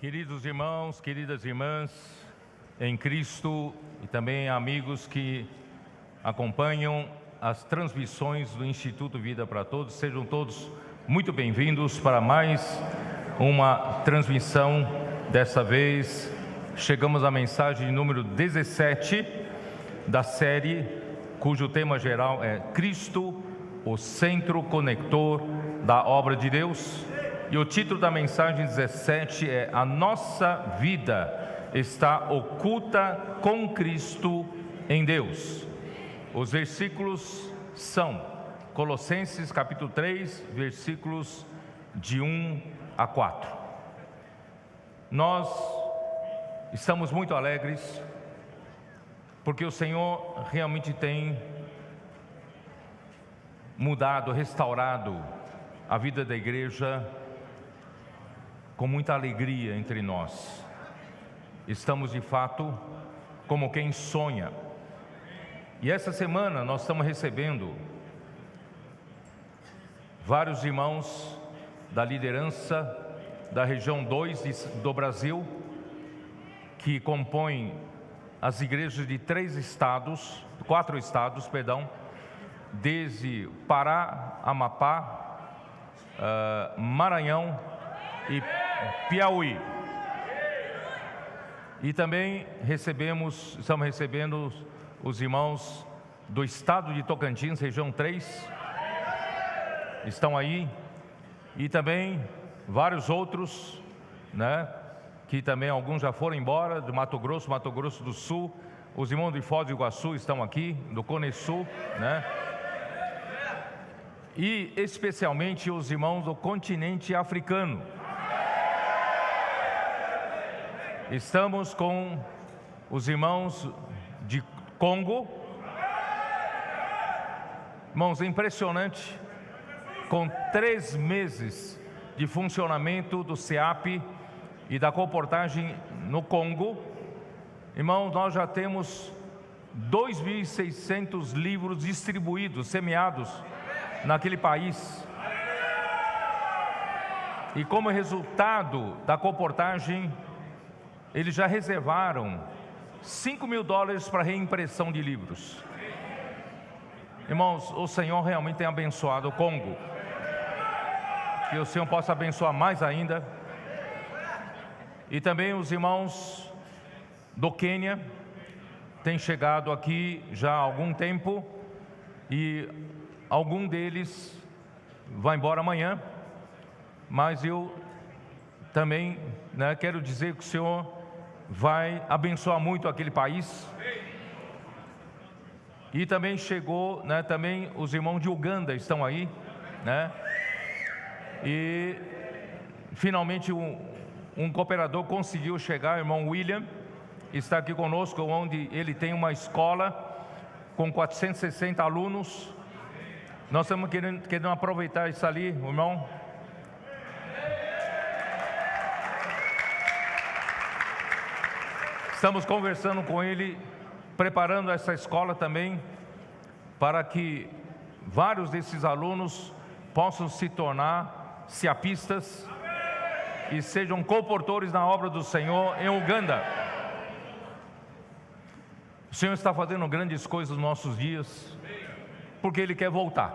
Queridos irmãos, queridas irmãs em Cristo e também amigos que acompanham as transmissões do Instituto Vida para Todos, sejam todos muito bem-vindos para mais uma transmissão. Dessa vez chegamos à mensagem número 17 da série, cujo tema geral é Cristo, o centro conector da obra de Deus. E o título da mensagem 17 é: A nossa vida está oculta com Cristo em Deus. Os versículos são Colossenses capítulo 3, versículos de 1 a 4. Nós estamos muito alegres porque o Senhor realmente tem mudado, restaurado a vida da igreja com muita alegria entre nós. Estamos de fato como quem sonha. E essa semana nós estamos recebendo vários irmãos da liderança da região 2 do Brasil, que compõem as igrejas de 4 estados, desde Pará, Amapá, Maranhão e Piauí. E também estamos recebendo os irmãos do estado de Tocantins, região 3, estão aí, e também vários outros, que também alguns já foram embora, do Mato Grosso do Sul. Os irmãos de Foz do Iguaçu estão aqui, do Cone Sul, e especialmente os irmãos do continente africano. Estamos com os irmãos de Congo. Irmãos, é impressionante, com 3 meses de funcionamento do SEAP e da comportagem no Congo, irmãos, nós já temos 2.600 livros distribuídos, semeados naquele país. E como resultado da comportagem, eles já reservaram $5.000 para reimpressão de livros. Irmãos, o Senhor realmente tem abençoado o Congo. Que o Senhor possa abençoar mais ainda. E também os irmãos do Quênia têm chegado aqui já há algum tempo, e algum deles vai embora amanhã. Mas eu também quero dizer que o Senhor vai abençoar muito aquele país. E também chegou, também os irmãos de Uganda estão aí, E finalmente um cooperador conseguiu chegar, o irmão William, está aqui conosco, onde ele tem uma escola com 460 alunos. Nós estamos querendo aproveitar isso ali, irmão. Estamos conversando com ele, preparando essa escola também, para que vários desses alunos possam se tornar seapistas e sejam comportores na obra do Senhor em Uganda. O Senhor está fazendo grandes coisas nos nossos dias, porque Ele quer voltar.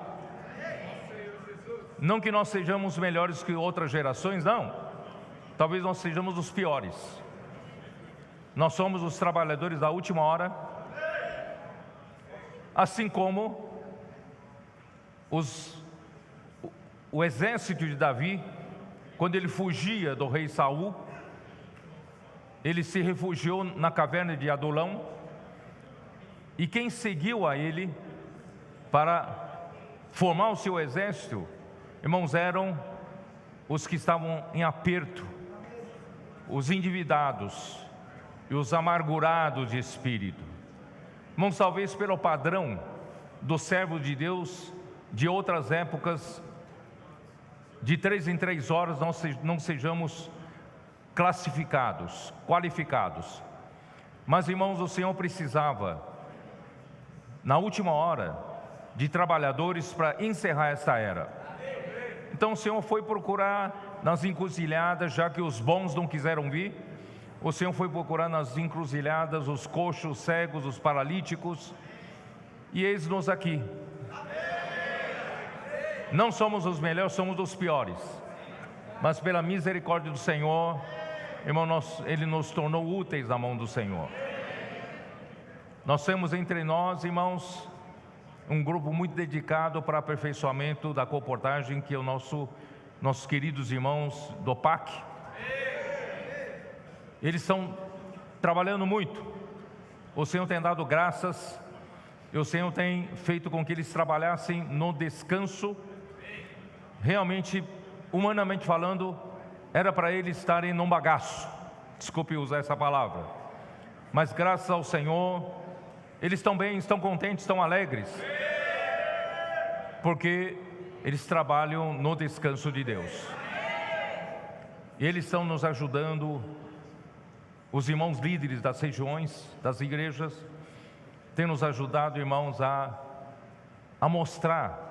Não que nós sejamos melhores que outras gerações, não. Talvez nós sejamos os piores. Nós somos os trabalhadores da última hora, assim como o exército de Davi, quando ele fugia do rei Saul, ele se refugiou na caverna de Adulão, e quem seguiu a ele para formar o seu exército, irmãos, eram os que estavam em aperto, os endividados e os amargurados de espírito. Irmãos, talvez pelo padrão do servo de Deus de outras épocas, de 3 em 3 horas não sejamos qualificados. Mas, irmãos, o Senhor precisava, na última hora, de trabalhadores para encerrar esta era. Então o Senhor foi procurar nas encruzilhadas, já que os bons não quiseram vir. O Senhor foi procurar nas encruzilhadas os coxos, os cegos, os paralíticos, e eis-nos aqui. Não somos os melhores, somos os piores, mas pela misericórdia do Senhor, irmão, Ele nos tornou úteis na mão do Senhor. Nós temos entre nós, irmãos, um grupo muito dedicado para aperfeiçoamento da comportagem, que é o nossos queridos irmãos do PAC. Eles estão trabalhando muito. O Senhor tem dado graças, e o Senhor tem feito com que eles trabalhassem no descanso. Realmente, humanamente falando, era para eles estarem num bagaço, desculpe usar essa palavra, mas graças ao Senhor, eles estão bem, estão contentes, estão alegres, porque eles trabalham no descanso de Deus, e eles estão nos ajudando. Os irmãos líderes das regiões, das igrejas, têm nos ajudado, irmãos, a mostrar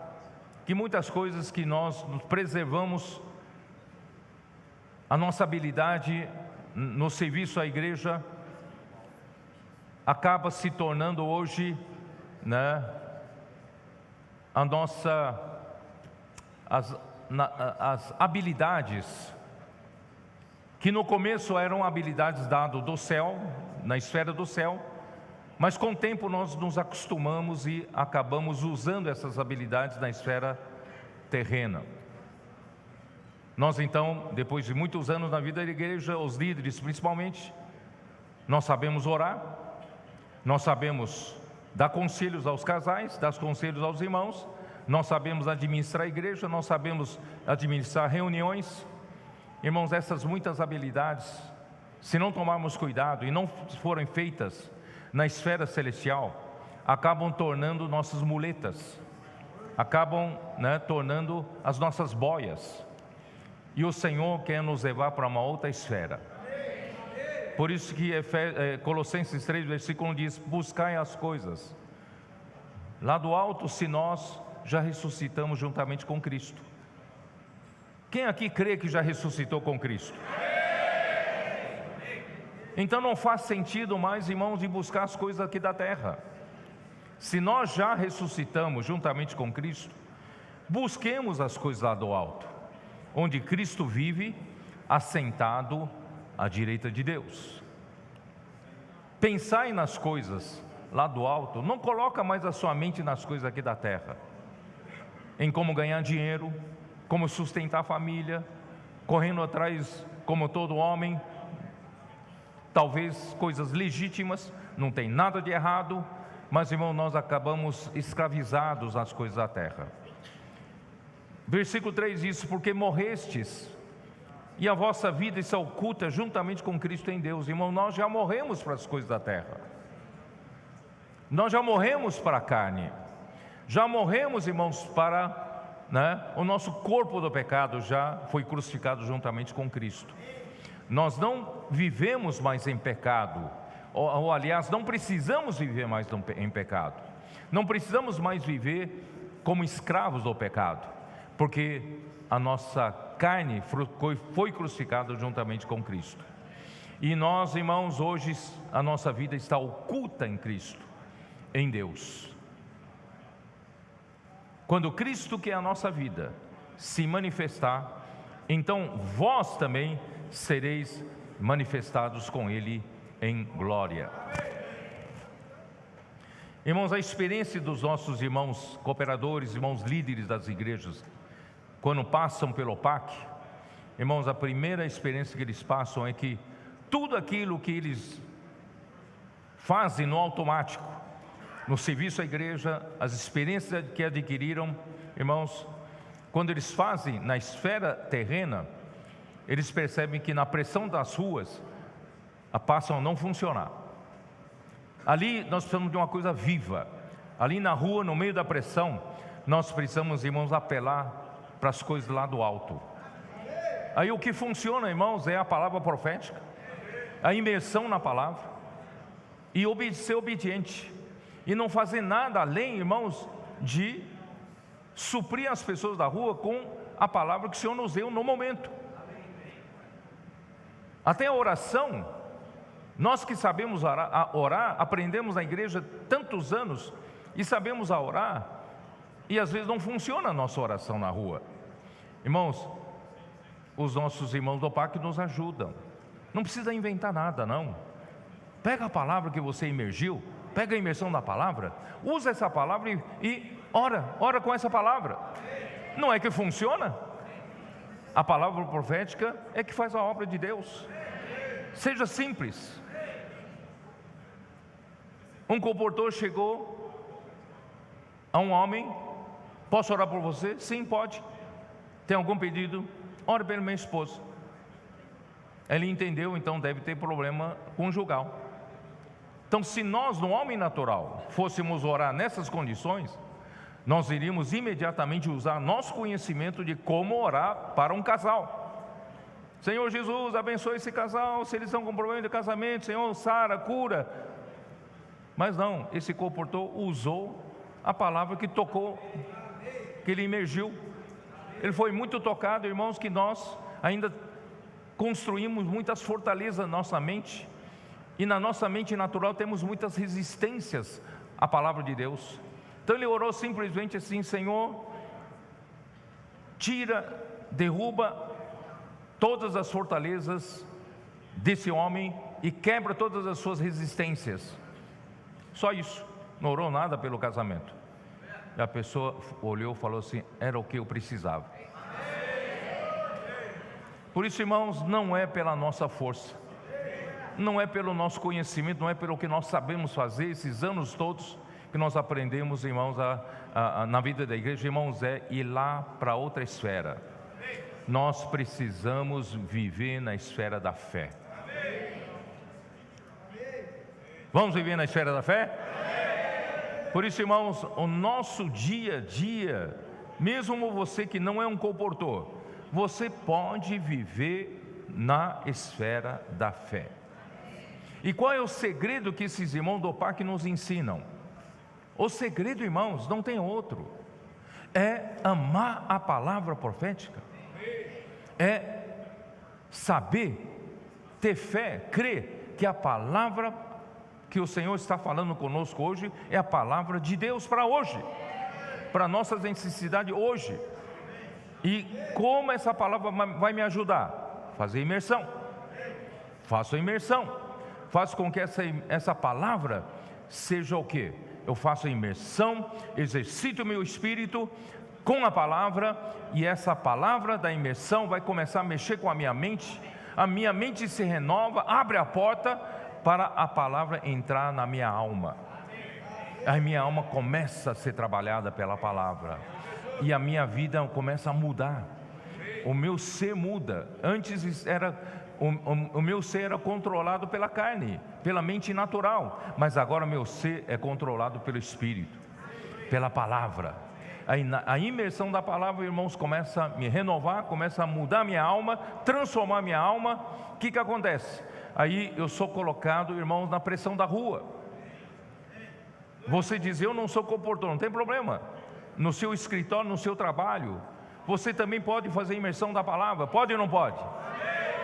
que muitas coisas que nós nos preservamos, a nossa habilidade no serviço à igreja, acaba se tornando hoje, né, as habilidades que no começo eram habilidades dadas do céu, na esfera do céu, mas com o tempo nós nos acostumamos e acabamos usando essas habilidades na esfera terrena. Nós então, depois de muitos anos na vida da igreja, os líderes principalmente, nós sabemos orar, nós sabemos dar conselhos aos casais, dar conselhos aos irmãos, nós sabemos administrar a igreja, nós sabemos administrar reuniões. Irmãos, essas muitas habilidades, se não tomarmos cuidado e não forem feitas na esfera celestial, acabam tornando nossas muletas, acabam, né, tornando as nossas boias. E o Senhor quer nos levar para uma outra esfera. Por isso que Colossenses 3, versículo 1 diz: buscai as coisas lá do alto, se nós já ressuscitamos juntamente com Cristo. Quem aqui crê que já ressuscitou com Cristo? Então não faz sentido mais, irmãos, de buscar as coisas aqui da terra. Se nós já ressuscitamos juntamente com Cristo, busquemos as coisas lá do alto, onde Cristo vive, assentado à direita de Deus. Pensai nas coisas lá do alto, não coloca mais a sua mente nas coisas aqui da terra, em como ganhar dinheiro, como sustentar a família, correndo atrás como todo homem, talvez coisas legítimas, não tem nada de errado, mas, irmão, nós acabamos escravizados nas coisas da terra. Versículo 3 diz: porque morrestes, e a vossa vida está oculta juntamente com Cristo em Deus. Irmão, nós já morremos para as coisas da terra, nós já morremos para a carne, já morremos, irmãos, para... o nosso corpo do pecado já foi crucificado juntamente com Cristo. Nós não vivemos mais em pecado, ou aliás, não precisamos viver mais em pecado. Não precisamos mais viver como escravos do pecado, porque a nossa carne foi crucificada juntamente com Cristo. E nós, irmãos, hoje a nossa vida está oculta em Cristo, em Deus. Quando Cristo, que é a nossa vida, se manifestar, então vós também sereis manifestados com Ele em glória. Irmãos, a experiência dos nossos irmãos cooperadores, irmãos líderes das igrejas, quando passam pelo PAC, irmãos, a primeira experiência que eles passam é que tudo aquilo que eles fazem no automático, no serviço à igreja, as experiências que adquiriram, irmãos, quando eles fazem na esfera terrena, eles percebem que na pressão das ruas, passam a não funcionar. Ali nós precisamos de uma coisa viva. Ali na rua, no meio da pressão, nós precisamos, irmãos, apelar para as coisas lá do alto. Aí o que funciona, irmãos, é a palavra profética, a imersão na palavra, e ser obediente, e não fazer nada além, irmãos, de suprir as pessoas da rua com a palavra que o Senhor nos deu no momento. Até a oração, nós que sabemos orar, aprendemos na igreja tantos anos e sabemos orar, e às vezes não funciona a nossa oração na rua. Irmãos, os nossos irmãos do PAC nos ajudam. Não precisa inventar nada, não. Pega a palavra que você imergiu, pega a imersão da palavra, usa essa palavra e ora com essa palavra. Não é que funciona? A palavra profética é que faz a obra de Deus. Seja simples. Um comportor chegou a um homem: posso orar por você? Sim, pode. Tem algum pedido? Ore pela minha esposa. Ele entendeu, então deve ter problema conjugal. Então, se nós, no homem natural, fôssemos orar nessas condições, nós iríamos imediatamente usar nosso conhecimento de como orar para um casal. Senhor Jesus, abençoe esse casal, se eles estão com problema de casamento, Senhor, sara, cura. Mas não, esse comportor usou a palavra que tocou, que ele imergiu. Ele foi muito tocado, irmãos, que nós ainda construímos muitas fortalezas na nossa mente, e na nossa mente natural temos muitas resistências à palavra de Deus. Então ele orou simplesmente assim: Senhor, tira, derruba todas as fortalezas desse homem e quebra todas as suas resistências. Só isso, não orou nada pelo casamento. E a pessoa olhou e falou assim: era o que eu precisava. Por isso, irmãos, não é pela nossa força, não é pelo nosso conhecimento, não é pelo que nós sabemos fazer esses anos todos que nós aprendemos, irmãos, na vida da igreja, irmãos, é ir lá para outra esfera. Nós precisamos viver na esfera da fé. Vamos viver na esfera da fé? Por isso, irmãos, o nosso dia a dia, mesmo você que não é um comportor, você pode viver na esfera da fé. E qual é o segredo que esses irmãos do PAC nos ensinam? O segredo, irmãos, não tem outro. É amar a palavra profética. É saber, ter fé, crer que a palavra que o Senhor está falando conosco hoje é a palavra de Deus para hoje, para nossas necessidades hoje. E como essa palavra vai me ajudar? Fazer imersão. Faço a imersão. Faço com que essa palavra seja o quê? Eu faço a imersão, exercito o meu espírito com a palavra, e essa palavra da imersão vai começar a mexer com a minha mente se renova, abre a porta para a palavra entrar na minha alma. A minha alma começa a ser trabalhada pela palavra, e a minha vida começa a mudar. O meu ser muda. Antes o meu ser era controlado pela carne, pela mente natural, mas agora meu ser é controlado pelo Espírito, pela palavra. A imersão da palavra, irmãos, começa a me renovar, começa a mudar minha alma, transformar minha alma. O que acontece? Aí eu sou colocado, irmãos, na pressão da rua. Você diz: eu não sou comportor, não tem problema. No seu escritório, no seu trabalho, você também pode fazer imersão da palavra. Pode ou não pode?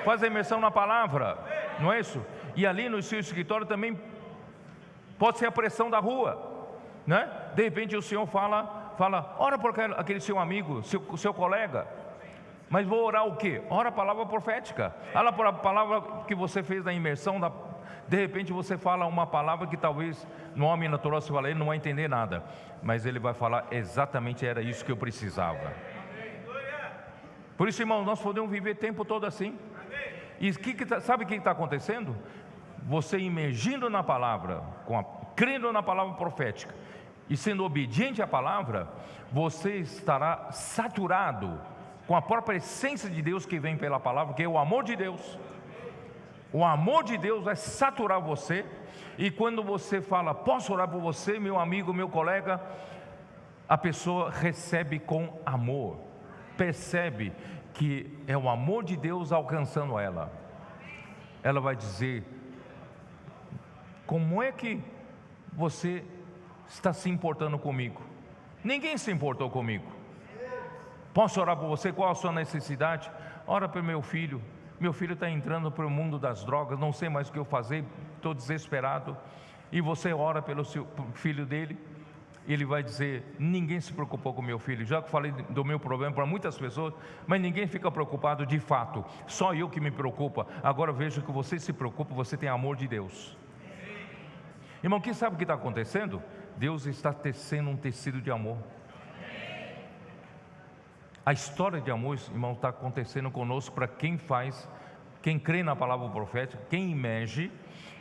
Faz a imersão na palavra, não é isso? E ali no seu escritório também pode ser a pressão da rua, né? De repente o Senhor fala, ora por aquele seu amigo, seu colega. Mas vou orar o quê? Ora a palavra profética. Ora por a palavra que você fez na imersão. De repente você fala uma palavra que talvez no homem natural você fala, ele não vai entender nada, mas ele vai falar: exatamente era isso que eu precisava. Por isso, irmão, nós podemos viver o tempo todo assim. E sabe o que está acontecendo? Você imergindo na palavra, crendo na palavra profética e sendo obediente à palavra, você estará saturado com a própria essência de Deus que vem pela palavra, que é o amor de Deus. O amor de Deus vai saturar você, e quando você fala: posso orar por você, meu amigo, meu colega, a pessoa recebe com amor, percebe que é o amor de Deus alcançando ela. Ela vai dizer: como é que você está se importando comigo? Ninguém se importou comigo. Posso orar por você? Qual a sua necessidade? Ora pelo meu filho, meu filho está entrando para o mundo das drogas, não sei mais o que eu fazer, estou desesperado. E você ora pelo filho dele, ele vai dizer: ninguém se preocupou com meu filho. Já que falei do meu problema para muitas pessoas, mas ninguém fica preocupado de fato, só eu que me preocupa. Agora vejo que você se preocupa, você tem amor de Deus. Irmão, quem sabe o que está acontecendo? Deus está tecendo um tecido de amor. A história de amor, irmão, está acontecendo conosco para quem faz, quem crê na palavra profética, quem emerge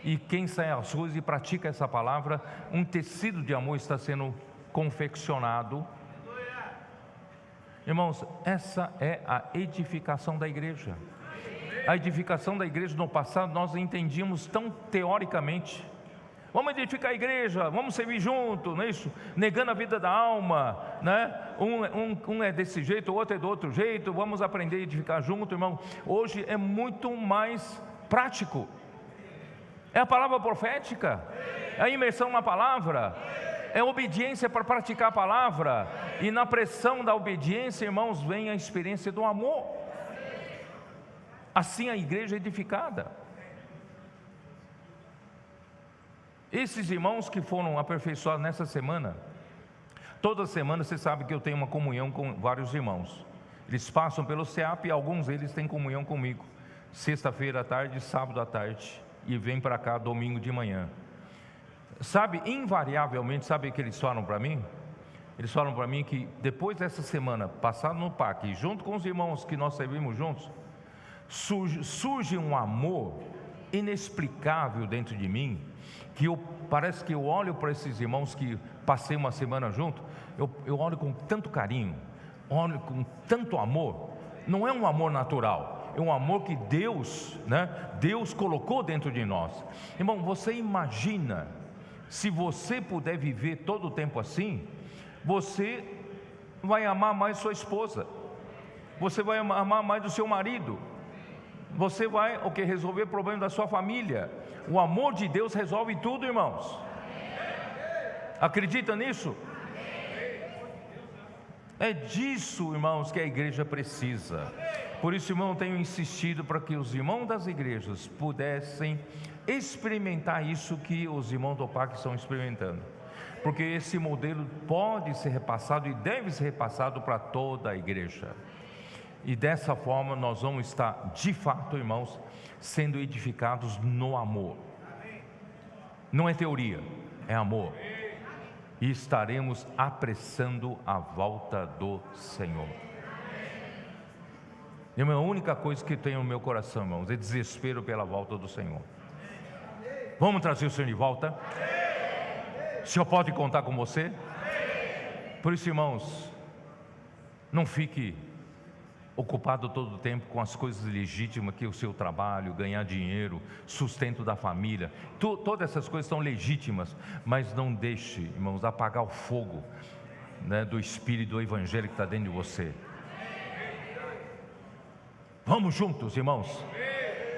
e quem sai às ruas e pratica essa palavra. Um tecido de amor está sendo confeccionado. Irmãos, essa é a edificação da igreja. A edificação da igreja no passado nós entendíamos tão teoricamente. Vamos edificar a igreja, vamos servir junto, não é isso? Negando a vida da alma, né? Um é desse jeito, o outro é do outro jeito, vamos aprender a edificar junto, irmão. Hoje é muito mais prático. É a palavra profética, é a imersão na palavra, é a obediência para praticar a palavra. E na pressão da obediência, irmãos, vem a experiência do amor. Assim a igreja é edificada. Esses irmãos que foram aperfeiçoados nessa semana, toda semana você sabe que eu tenho uma comunhão com vários irmãos. Eles passam pelo CEAP e alguns deles têm comunhão comigo, sexta-feira à tarde, sábado à tarde, e vêm para cá domingo de manhã. Sabe, invariavelmente, sabe o que eles falam para mim? Eles falam para mim que depois dessa semana passada no PAC, junto com os irmãos que nós servimos juntos, surge um amor inexplicável dentro de mim, que parece que eu olho para esses irmãos que passei uma semana junto, eu olho com tanto carinho, olho com tanto amor. Não é um amor natural, é um amor que Deus, né? Deus colocou dentro de nós. Irmão, você imagina, se você puder viver todo o tempo assim, você vai amar mais sua esposa, você vai amar mais o seu marido, você vai resolver o problema da sua família. O amor de Deus resolve tudo, irmãos. Acredita nisso? É disso, irmãos, que a igreja precisa. Por isso, irmão, eu tenho insistido para que os irmãos das igrejas pudessem experimentar isso que os irmãos do PAC estão experimentando, porque esse modelo pode ser repassado e deve ser repassado para toda a igreja. E dessa forma nós vamos estar, de fato, irmãos, sendo edificados no amor. Não é teoria, é amor. E estaremos apressando a volta do Senhor. Irmão, a única coisa que tenho no meu coração, irmãos, é desespero pela volta do Senhor. Vamos trazer o Senhor de volta? O Senhor pode contar com você? Por isso, irmãos, não fique ocupado todo o tempo com as coisas legítimas, que é o seu trabalho, ganhar dinheiro, sustento da família. Todas essas coisas são legítimas, mas não deixe, irmãos, apagar o fogo, né, do Espírito do Evangelho que está dentro de você. Vamos juntos, irmãos,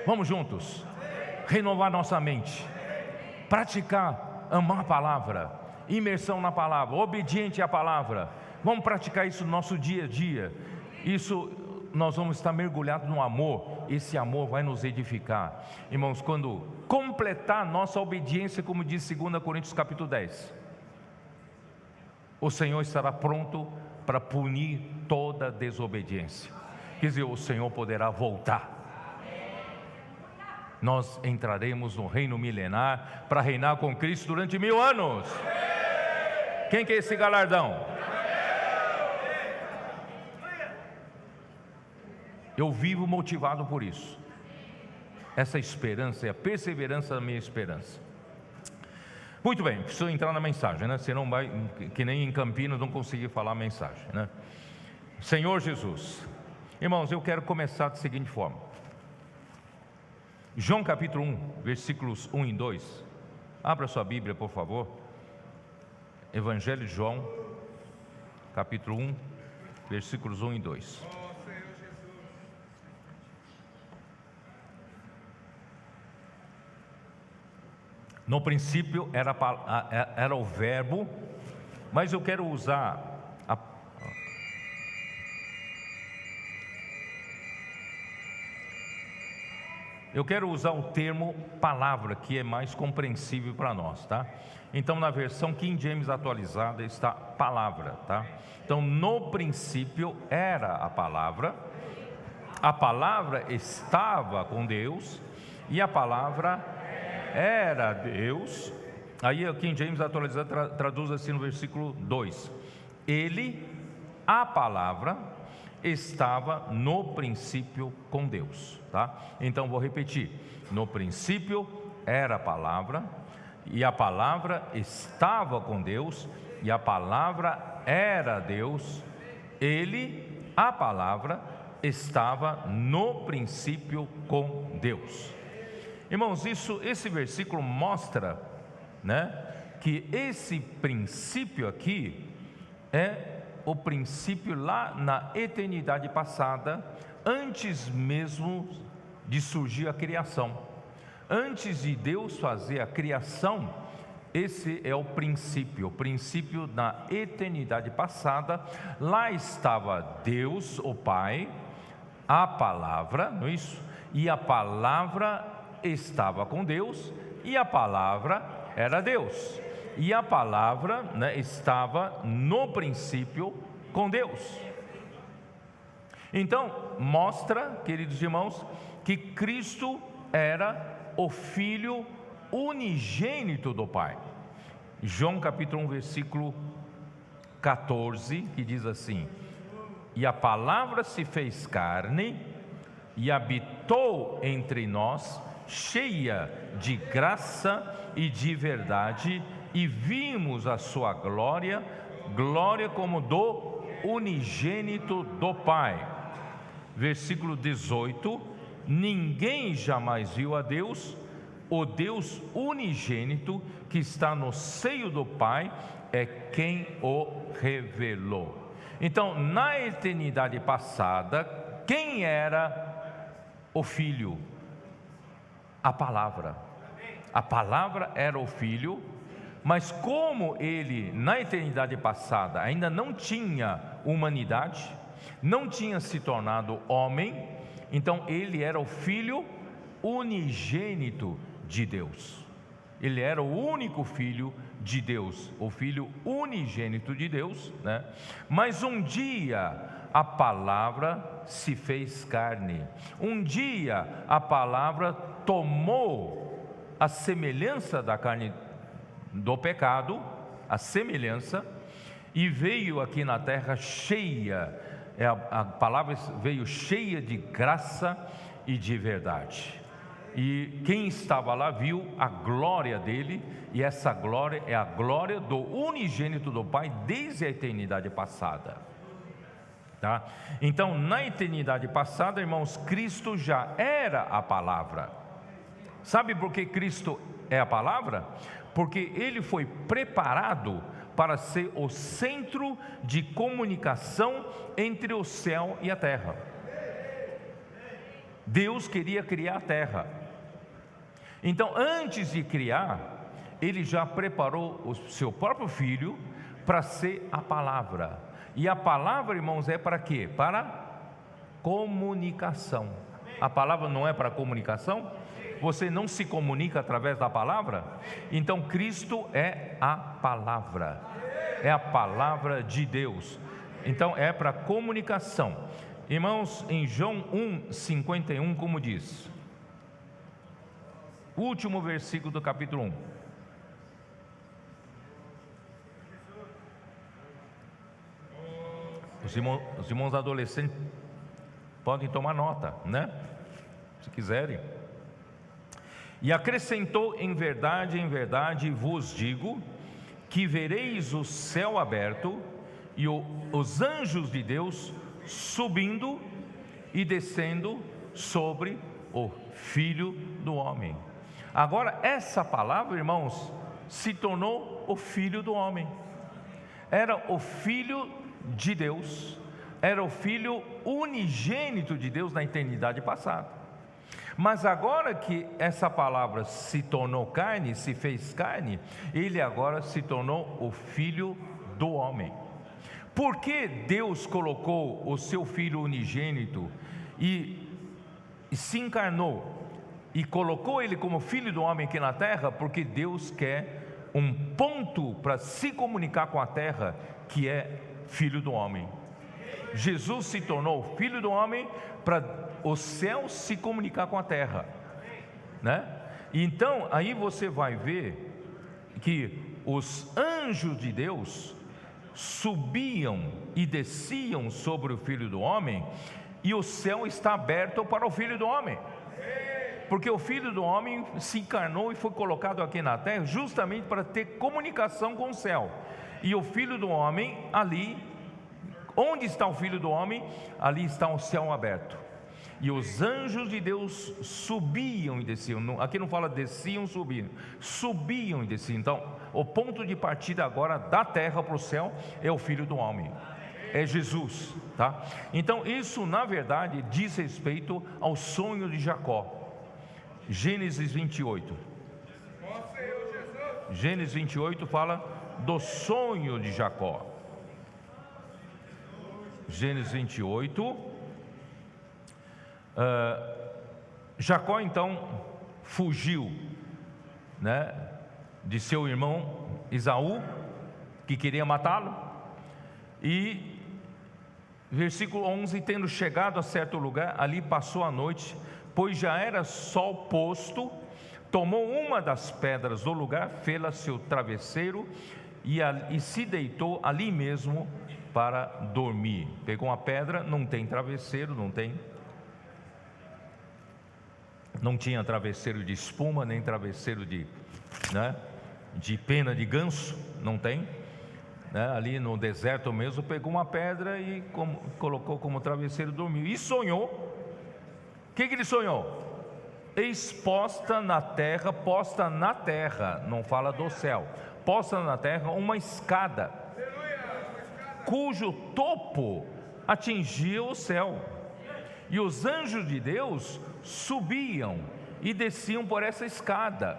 vamos juntos renovar nossa mente, praticar, amar a palavra, imersão na palavra, obediente à palavra. Vamos praticar isso no nosso dia a dia. Isso, nós vamos estar mergulhados no amor. Esse amor vai nos edificar, irmãos. Quando completar nossa obediência, como diz 2 Coríntios capítulo 10, o Senhor estará pronto para punir toda desobediência. Quer dizer, o Senhor poderá voltar. Nós entraremos no reino milenar para reinar com Cristo durante 1000 anos. Quem quer esse galardão? Eu vivo motivado por isso. Essa esperança é a perseverança da minha esperança. Muito bem, preciso entrar na mensagem, né? Senão vai, que nem em Campinas, não conseguir falar a mensagem, né? Senhor Jesus. Irmãos, eu quero começar da seguinte forma. João capítulo 1, versículos 1 e 2. Abra sua Bíblia, por favor. Evangelho de João, capítulo 1, versículos 1 e 2. No princípio era o verbo, mas eu quero usar Eu quero usar o termo palavra, que é mais compreensível para nós, tá? Então, na versão King James atualizada está palavra, tá? Então, no princípio era a palavra estava com Deus e a palavra era Deus. Aí o King James atualizado traduz assim no versículo 2: Ele, a palavra, estava no princípio com Deus, tá? Então vou repetir: no princípio era a palavra, e a palavra estava com Deus, e a palavra era Deus. Ele, a palavra, estava no princípio com Deus. Irmãos, esse versículo mostra, né, que esse princípio aqui é o princípio lá na eternidade passada, antes mesmo de surgir a criação. Antes de Deus fazer a criação, esse é o princípio na eternidade passada. Lá estava Deus, o Pai, a palavra, não é isso? E a palavra estava com Deus, e a palavra era Deus. E a palavra, né, estava no princípio com Deus. Então, mostra, queridos irmãos, que Cristo era o Filho unigênito do Pai. João capítulo 1, versículo 14, que diz assim: E a palavra se fez carne e habitou entre nós, cheia de graça e de verdade, e vimos a sua glória, glória como do unigênito do Pai. Versículo 18: Ninguém jamais viu a Deus, o Deus unigênito que está no seio do Pai é quem o revelou. Então, na eternidade passada, quem era o Filho? A palavra. A palavra era o Filho, mas como ele, na eternidade passada, ainda não tinha humanidade, não tinha se tornado homem, então ele era o Filho unigênito de Deus. Ele era o único Filho de Deus, o Filho unigênito de Deus, né? Mas um dia a palavra se fez carne. Um dia a palavra tomou a semelhança da carne do pecado, a semelhança, e veio aqui na terra cheia. A palavra veio cheia de graça e de verdade. E quem estava lá viu a glória dele, e essa glória é a glória do unigênito do Pai desde a eternidade passada, tá? Então, na eternidade passada, irmãos, Cristo já era a palavra. Sabe por que Cristo é a palavra? Porque ele foi preparado para ser o centro de comunicação entre o céu e a terra. Deus queria criar a terra. Então, antes de criar, ele já preparou o seu próprio Filho para ser a palavra. E a palavra, irmãos, é para quê? Para comunicação. A palavra não é para comunicação? Você não se comunica através da palavra? Então Cristo é a palavra, é a palavra de Deus. Então é para comunicação. Irmãos, em João 1:51, como diz, o último versículo do capítulo 1. Os irmãos adolescentes podem tomar nota, né? Se quiserem. E acrescentou: em verdade vos digo, que vereis o céu aberto e os anjos de Deus subindo e descendo sobre o Filho do Homem. Agora, essa palavra, irmãos, se tornou o Filho do Homem. Era o Filho de Deus, era o Filho unigênito de Deus na eternidade passada. Mas agora que essa palavra se tornou carne, se fez carne, ele agora se tornou o Filho do Homem. Por que Deus colocou o seu Filho unigênito e se encarnou e colocou ele como filho do homem aqui na terra, porque Deus quer um ponto para se comunicar com a terra, que é filho do homem. Jesus se tornou filho do homem para o céu se comunicar com a terra, né? Então aí você vai ver que os anjos de Deus subiam e desciam sobre o filho do homem, e o céu está aberto para o filho do homem, porque o filho do homem se encarnou e foi colocado aqui na terra justamente para ter comunicação com o céu. E o filho do homem ali, onde está o filho do homem, ali está o céu aberto. E os anjos de Deus subiam e desciam. Aqui não fala desciam, subiam. Subiam e desciam. Então, o ponto de partida agora da terra para o céu é o filho do homem, é Jesus, tá? Então, isso na verdade diz respeito ao sonho de Jacó. Gênesis 28. Gênesis 28 fala do sonho de Jacó. Gênesis 28. Jacó então fugiu, né, de seu irmão Esaú, que queria matá-lo. E versículo 11: tendo chegado a certo lugar, ali passou a noite, pois já era sol posto. Tomou uma das pedras do lugar, fê-la seu travesseiro e se deitou ali mesmo para dormir. Pegou uma pedra, não tem travesseiro, não tinha travesseiro de espuma, nem travesseiro de pena de ganso, não tem, né? Ali no deserto mesmo, pegou uma pedra e colocou como travesseiro, dormiu. E sonhou. O que ele sonhou? Exposta na terra, posta na terra, não fala do céu, posta na terra uma escada, cujo topo atingia o céu, e os anjos de Deus subiam e desciam por essa escada,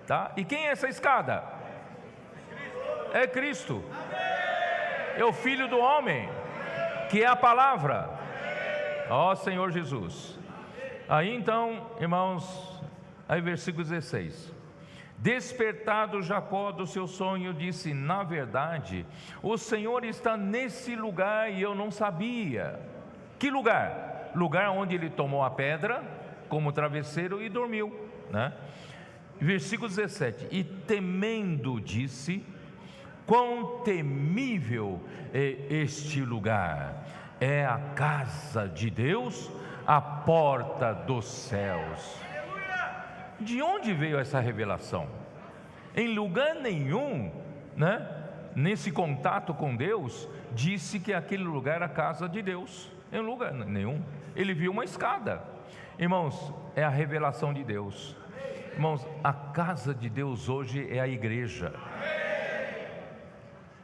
tá? E quem é essa escada? É Cristo, é o Filho do homem, que é a palavra, ó Senhor Jesus. Aí então, irmãos, aí versículo 16: despertado Jacó do seu sonho, disse: na verdade, o Senhor está nesse lugar e eu não sabia. Que lugar? Lugar onde ele tomou a pedra como travesseiro e dormiu, né? Versículo 17: e temendo disse: quão temível é este lugar! É a casa de Deus, a porta dos céus. De onde veio essa revelação? Em lugar nenhum, né, nesse contato com Deus, disse que aquele lugar era a casa de Deus. Em lugar nenhum. Ele viu uma escada. Irmãos, é a revelação de Deus. Irmãos, a casa de Deus hoje é a igreja.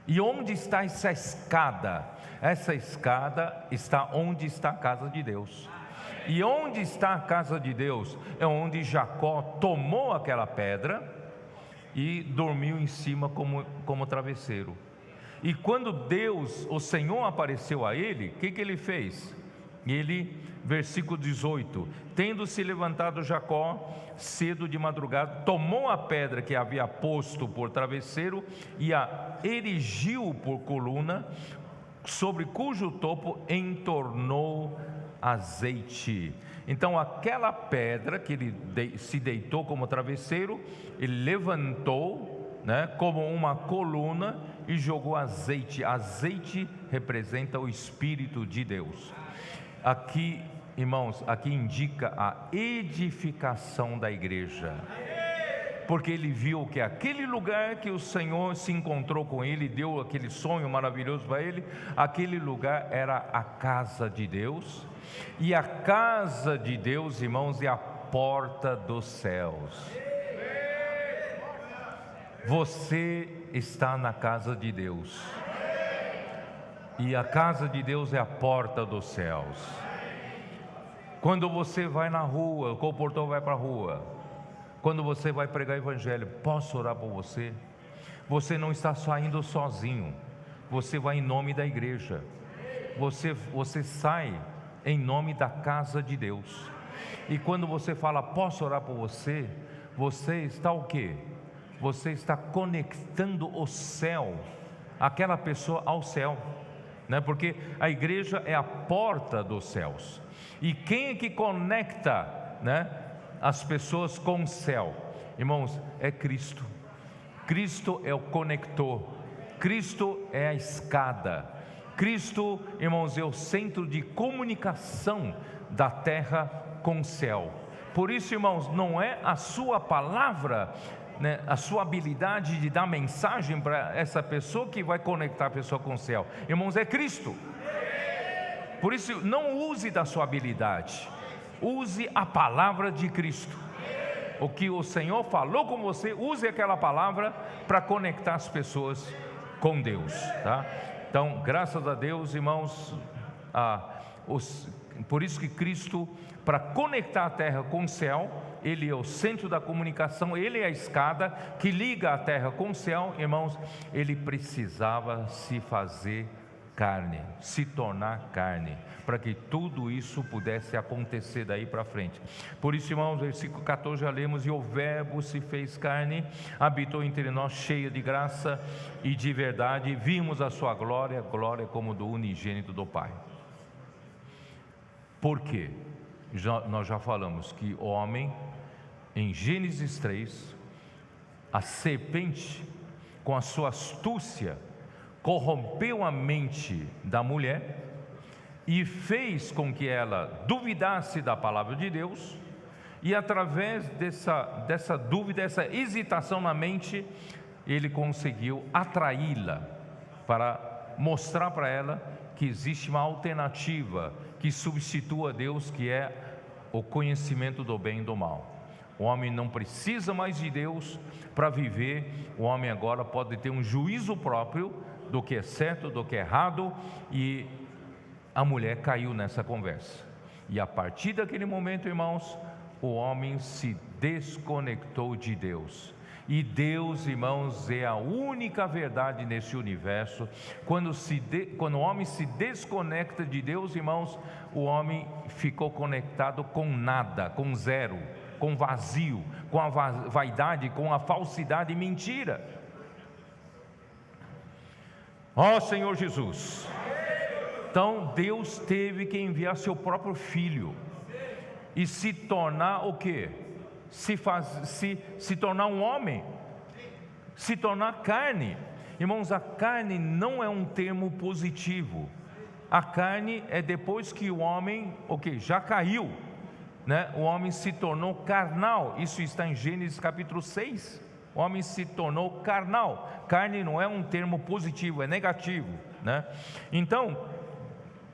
E onde está essa escada? Essa escada está onde está a casa de Deus. E onde está a casa de Deus? É onde Jacó tomou aquela pedra e dormiu em cima como travesseiro. E quando Deus, o Senhor, apareceu a ele, o que ele fez? Ele, versículo 18: tendo se levantado Jacó cedo de madrugada, tomou a pedra que havia posto por travesseiro e a erigiu por coluna, sobre cujo topo entornou azeite. Então aquela pedra que ele se deitou como travesseiro, ele levantou, né, como uma coluna e jogou azeite. Azeite representa o Espírito de Deus. Aqui, irmãos, aqui indica a edificação da igreja, porque ele viu que aquele lugar que o Senhor se encontrou com ele, deu aquele sonho maravilhoso para ele, aquele lugar era a casa de Deus. E a casa de Deus, irmãos, é a porta dos céus. Você está na casa de Deus, e a casa de Deus é a porta dos céus. Quando você vai na rua, o comportor vai para a rua, quando você vai pregar o evangelho, posso orar por você? Você não está saindo sozinho, você vai em nome da igreja, você sai em nome da casa de Deus. E quando você fala, posso orar por você, você está o quê? Você está conectando o céu, aquela pessoa ao céu, né? Porque a igreja é a porta dos céus. E quem é que conecta, né, as pessoas com o céu? Irmãos, é Cristo. Cristo é o conector, Cristo é a escada, Cristo, irmãos, é o centro de comunicação da terra com o céu. Por isso, irmãos, não é a sua palavra, né, a sua habilidade de dar mensagem para essa pessoa que vai conectar a pessoa com o céu. Irmãos, é Cristo. Por isso, não use da sua habilidade, use a palavra de Cristo. O que o Senhor falou com você, use aquela palavra para conectar as pessoas com Deus, tá? Então, graças a Deus, irmãos, por isso que Cristo, para conectar a terra com o céu, Ele é o centro da comunicação, Ele é a escada que liga a terra com o céu. Irmãos, Ele precisava se fazer carne, se tornar carne, para que tudo isso pudesse acontecer daí para frente. Por isso, irmãos, versículo 14 já lemos: e o verbo se fez carne, habitou entre nós, cheio de graça e de verdade, vimos a sua glória, glória como do unigênito do Pai. Por quê? Nós já falamos que o homem, em Gênesis 3, a serpente, com a sua astúcia, corrompeu a mente da mulher e fez com que ela duvidasse da palavra de Deus, e através dessa dúvida, essa hesitação na mente, ele conseguiu atraí-la para mostrar para ela que existe uma alternativa que substitua Deus, que é o conhecimento do bem e do mal. O homem não precisa mais de Deus para viver, o homem agora pode ter um juízo próprio do que é certo, do que é errado, e a mulher caiu nessa conversa. E a partir daquele momento, irmãos, o homem se desconectou de Deus. E Deus, irmãos, é a única verdade nesse universo. Quando o homem se desconecta de Deus, irmãos, o homem ficou conectado com nada, com zero, com vazio, com a vaidade, com a falsidade e mentira. Ó Senhor Jesus. Então Deus teve que enviar seu próprio Filho e se tornar o quê? Se tornar um homem, se tornar carne. Irmãos, a carne não é um termo positivo. A carne é depois que o homem, já caiu, né? O homem se tornou carnal. Isso está em Gênesis capítulo 6. O homem se tornou carnal. Carne não é um termo positivo, é negativo, né? Então,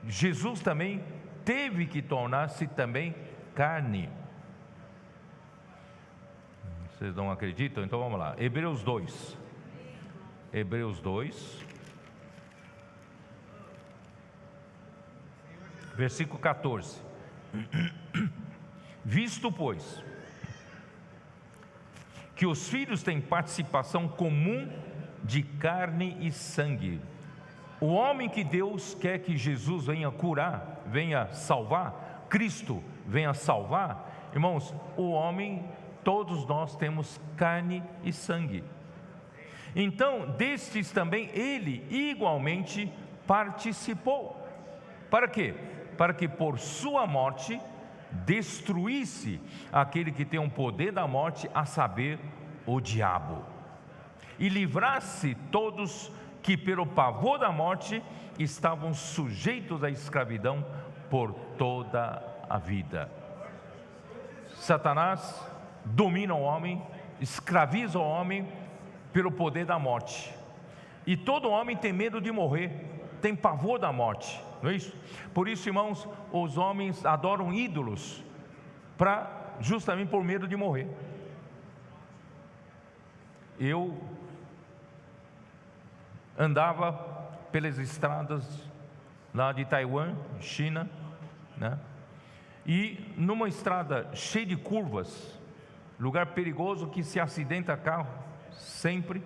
Jesus também teve que tornar-se também carne. Vocês não acreditam? Então vamos lá. Hebreus 2. Hebreus 2. Versículo 14. Visto, pois, que os filhos têm participação comum de carne e sangue, o homem que Deus quer que Jesus venha curar, venha salvar, Cristo venha salvar, irmãos, o homem, todos nós temos carne e sangue. Então, destes também ele igualmente participou. Para quê? Para que por sua morte destruísse aquele que tem o poder da morte, a saber, o diabo, e livrasse todos que pelo pavor da morte estavam sujeitos à escravidão por toda a vida. Satanás domina o homem, escraviza o homem pelo poder da morte, e todo homem tem medo de morrer, tem pavor da morte, não é isso? Por isso, irmãos, os homens adoram ídolos, justamente por medo de morrer. Eu andava pelas estradas lá de Taiwan, China, né? E numa estrada cheia de curvas, lugar perigoso que se acidenta carro sempre,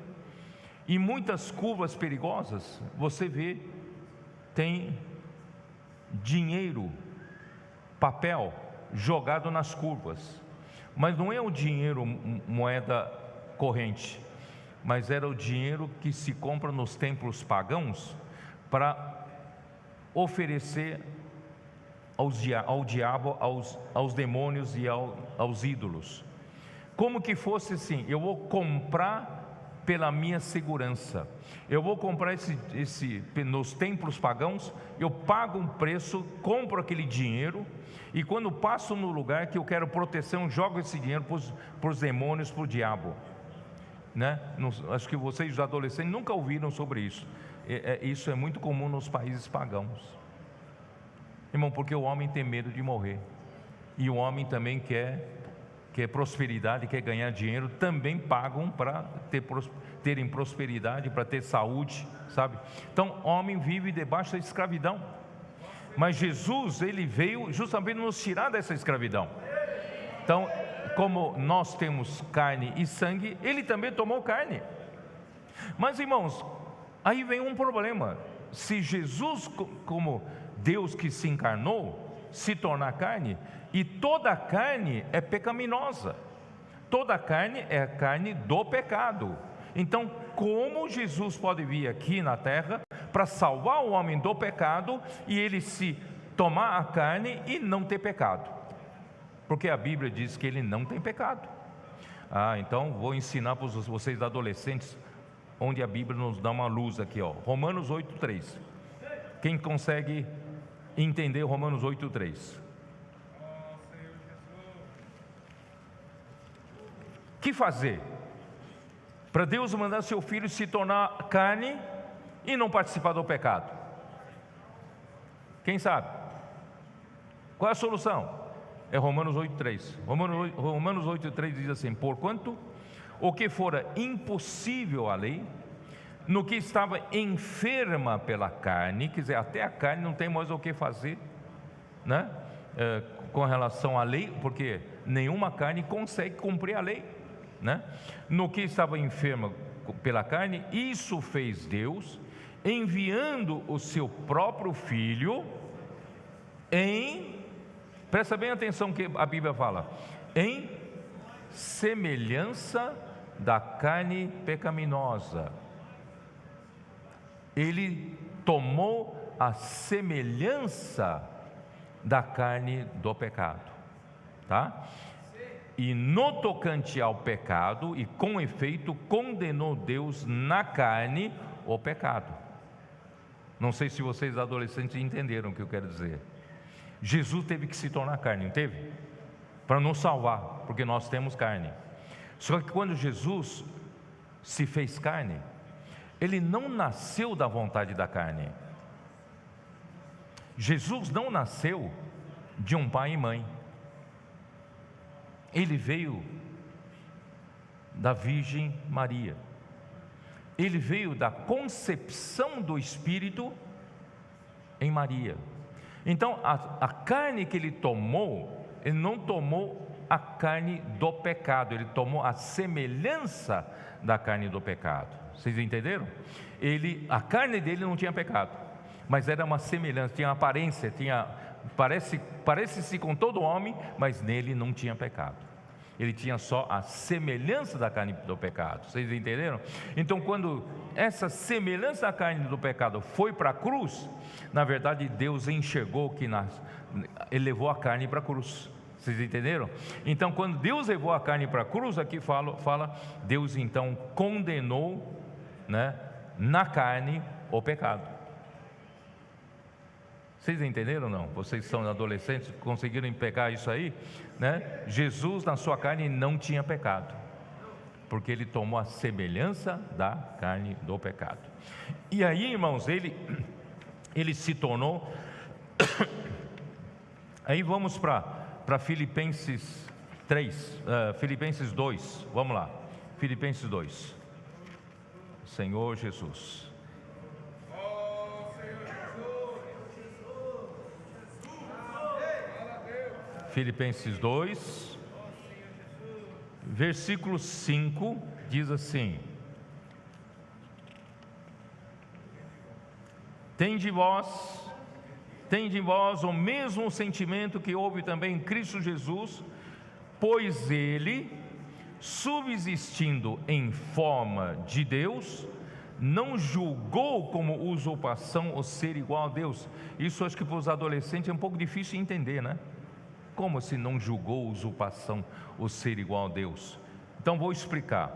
e muitas curvas perigosas, você vê, tem dinheiro, papel, jogado nas curvas. Mas não é o dinheiro moeda corrente, mas era o dinheiro que se compra nos templos pagãos para oferecer ao diabo, aos demônios e aos ídolos. Como que fosse assim: eu vou comprar pela minha segurança, eu vou comprar nos templos pagãos, eu pago um preço, compro aquele dinheiro, e quando passo no lugar que eu quero proteção, jogo esse dinheiro para os demônios, para o diabo, né? Acho que vocês, os adolescentes, nunca ouviram sobre isso. Isso é muito comum nos países pagãos, irmão, porque o homem tem medo de morrer, e o homem também quer prosperidade, quer ganhar dinheiro, também pagam para terem prosperidade, para ter saúde, sabe? Então, o homem vive debaixo da escravidão, mas Jesus, ele veio justamente nos tirar dessa escravidão. Então, como nós temos carne e sangue, ele também tomou carne. Mas, irmãos, aí vem um problema: se Jesus, como Deus que se encarnou, se tornar carne, e toda carne é pecaminosa, toda carne é a carne do pecado. Então, como Jesus pode vir aqui na terra para salvar o homem do pecado, e ele se tomar a carne e não ter pecado? Porque a Bíblia diz que ele não tem pecado. Então vou ensinar para vocês adolescentes, onde a Bíblia nos dá uma luz aqui, ó. Romanos 8:3. Quem consegue entender Romanos 8:3? Que fazer para Deus mandar seu filho se tornar carne e não participar do pecado? Quem sabe? Qual é a solução? É Romanos 8:3. Romanos 8:3 diz assim: porquanto o que fora impossível à lei, no que estava enferma pela carne, quer dizer, até a carne não tem mais o que fazer, né? Com relação à lei, porque nenhuma carne consegue cumprir a lei, né? No que estava enferma pela carne, isso fez Deus, enviando o seu próprio Filho presta bem atenção que a Bíblia fala, em semelhança da carne pecaminosa. Ele tomou a semelhança da carne do pecado, tá? E no tocante ao pecado, e com efeito, condenou Deus na carne o pecado. Não sei se vocês adolescentes entenderam o que eu quero dizer. Jesus teve que se tornar carne, não teve? Para nos salvar, porque nós temos carne. Só que quando Jesus se fez carne, ele não nasceu da vontade da carne. Jesus não nasceu de um pai e mãe. Ele veio da Virgem Maria. Ele veio da concepção do Espírito em Maria. Então, a carne que ele tomou, ele não tomou a carne do pecado, ele tomou a semelhança da carne do pecado. Vocês entenderam? A carne dele não tinha pecado, mas era uma semelhança, tinha aparência, parece-se com todo homem, mas nele não tinha pecado. Ele tinha só a semelhança da carne do pecado. Vocês entenderam? Então, quando essa semelhança da carne do pecado foi para a cruz, na verdade Deus enxergou que Ele levou a carne para a cruz. Vocês entenderam? Então, quando Deus levou a carne para a cruz, aqui fala, Deus então condenou, né, na carne o pecado. Vocês entenderam ou não? Vocês são adolescentes, conseguiram pegar isso aí, né? Jesus na sua carne não tinha pecado, porque ele tomou a semelhança da carne do pecado. E aí, irmãos, ele se tornou. Aí vamos para Filipenses 3, Filipenses 2, vamos lá, Filipenses 2. Senhor Jesus. Filipenses 2, versículo 5, diz assim: tende vós tende em vós o mesmo sentimento que houve também em Cristo Jesus, pois ele, subsistindo em forma de Deus, não julgou como usurpação o ser igual a Deus. Isso acho que para os adolescentes é um pouco difícil de entender, né? Como se não julgou usurpação o ser igual a Deus? Então vou explicar.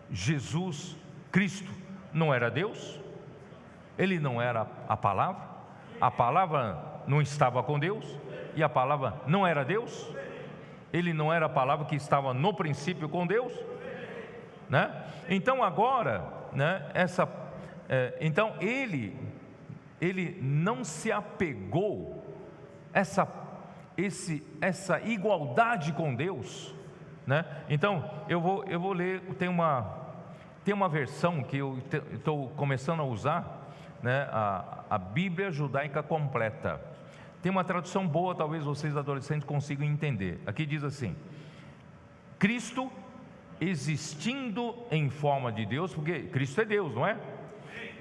Jesus, Cristo, não era Deus? Ele não era a palavra não estava com Deus, e a palavra não era Deus? Ele não era a palavra que estava no princípio com Deus, né? Então agora, né, então ele não se apegou essa igualdade com Deus, né? Então eu vou ler, tem uma versão que eu estou começando a usar, né, a Bíblia Judaica Completa. Tem uma tradução boa, talvez vocês adolescentes consigam entender. Aqui diz assim: Cristo existindo em forma de Deus, porque Cristo é Deus, não é?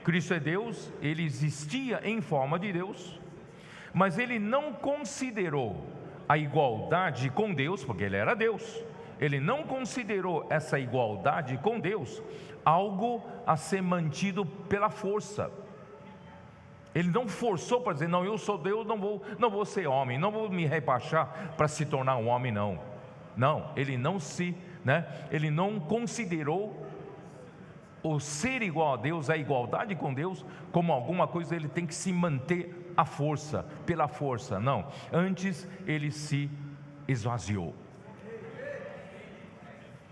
Cristo é Deus, ele existia em forma de Deus, mas ele não considerou a igualdade com Deus, porque ele era Deus. Ele não considerou essa igualdade com Deus algo a ser mantido pela força. Ele não forçou para dizer, não, eu sou Deus, não vou ser homem, não vou me rebaixar para se tornar um homem, não. Não, ele ele não considerou o ser igual a Deus, a igualdade com Deus, como alguma coisa ele tem que se manter à força, pela força. Não, antes ele se esvaziou.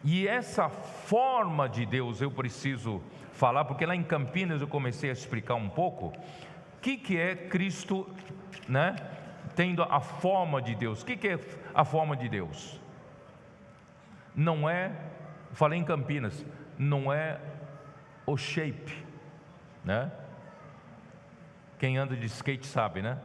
E essa forma de Deus eu preciso falar, porque lá em Campinas eu comecei a explicar um pouco o que é Cristo, né, tendo a forma de Deus. O que é a forma de Deus? Não é, falei em Campinas, não é o shape, né? Quem anda de skate sabe, né?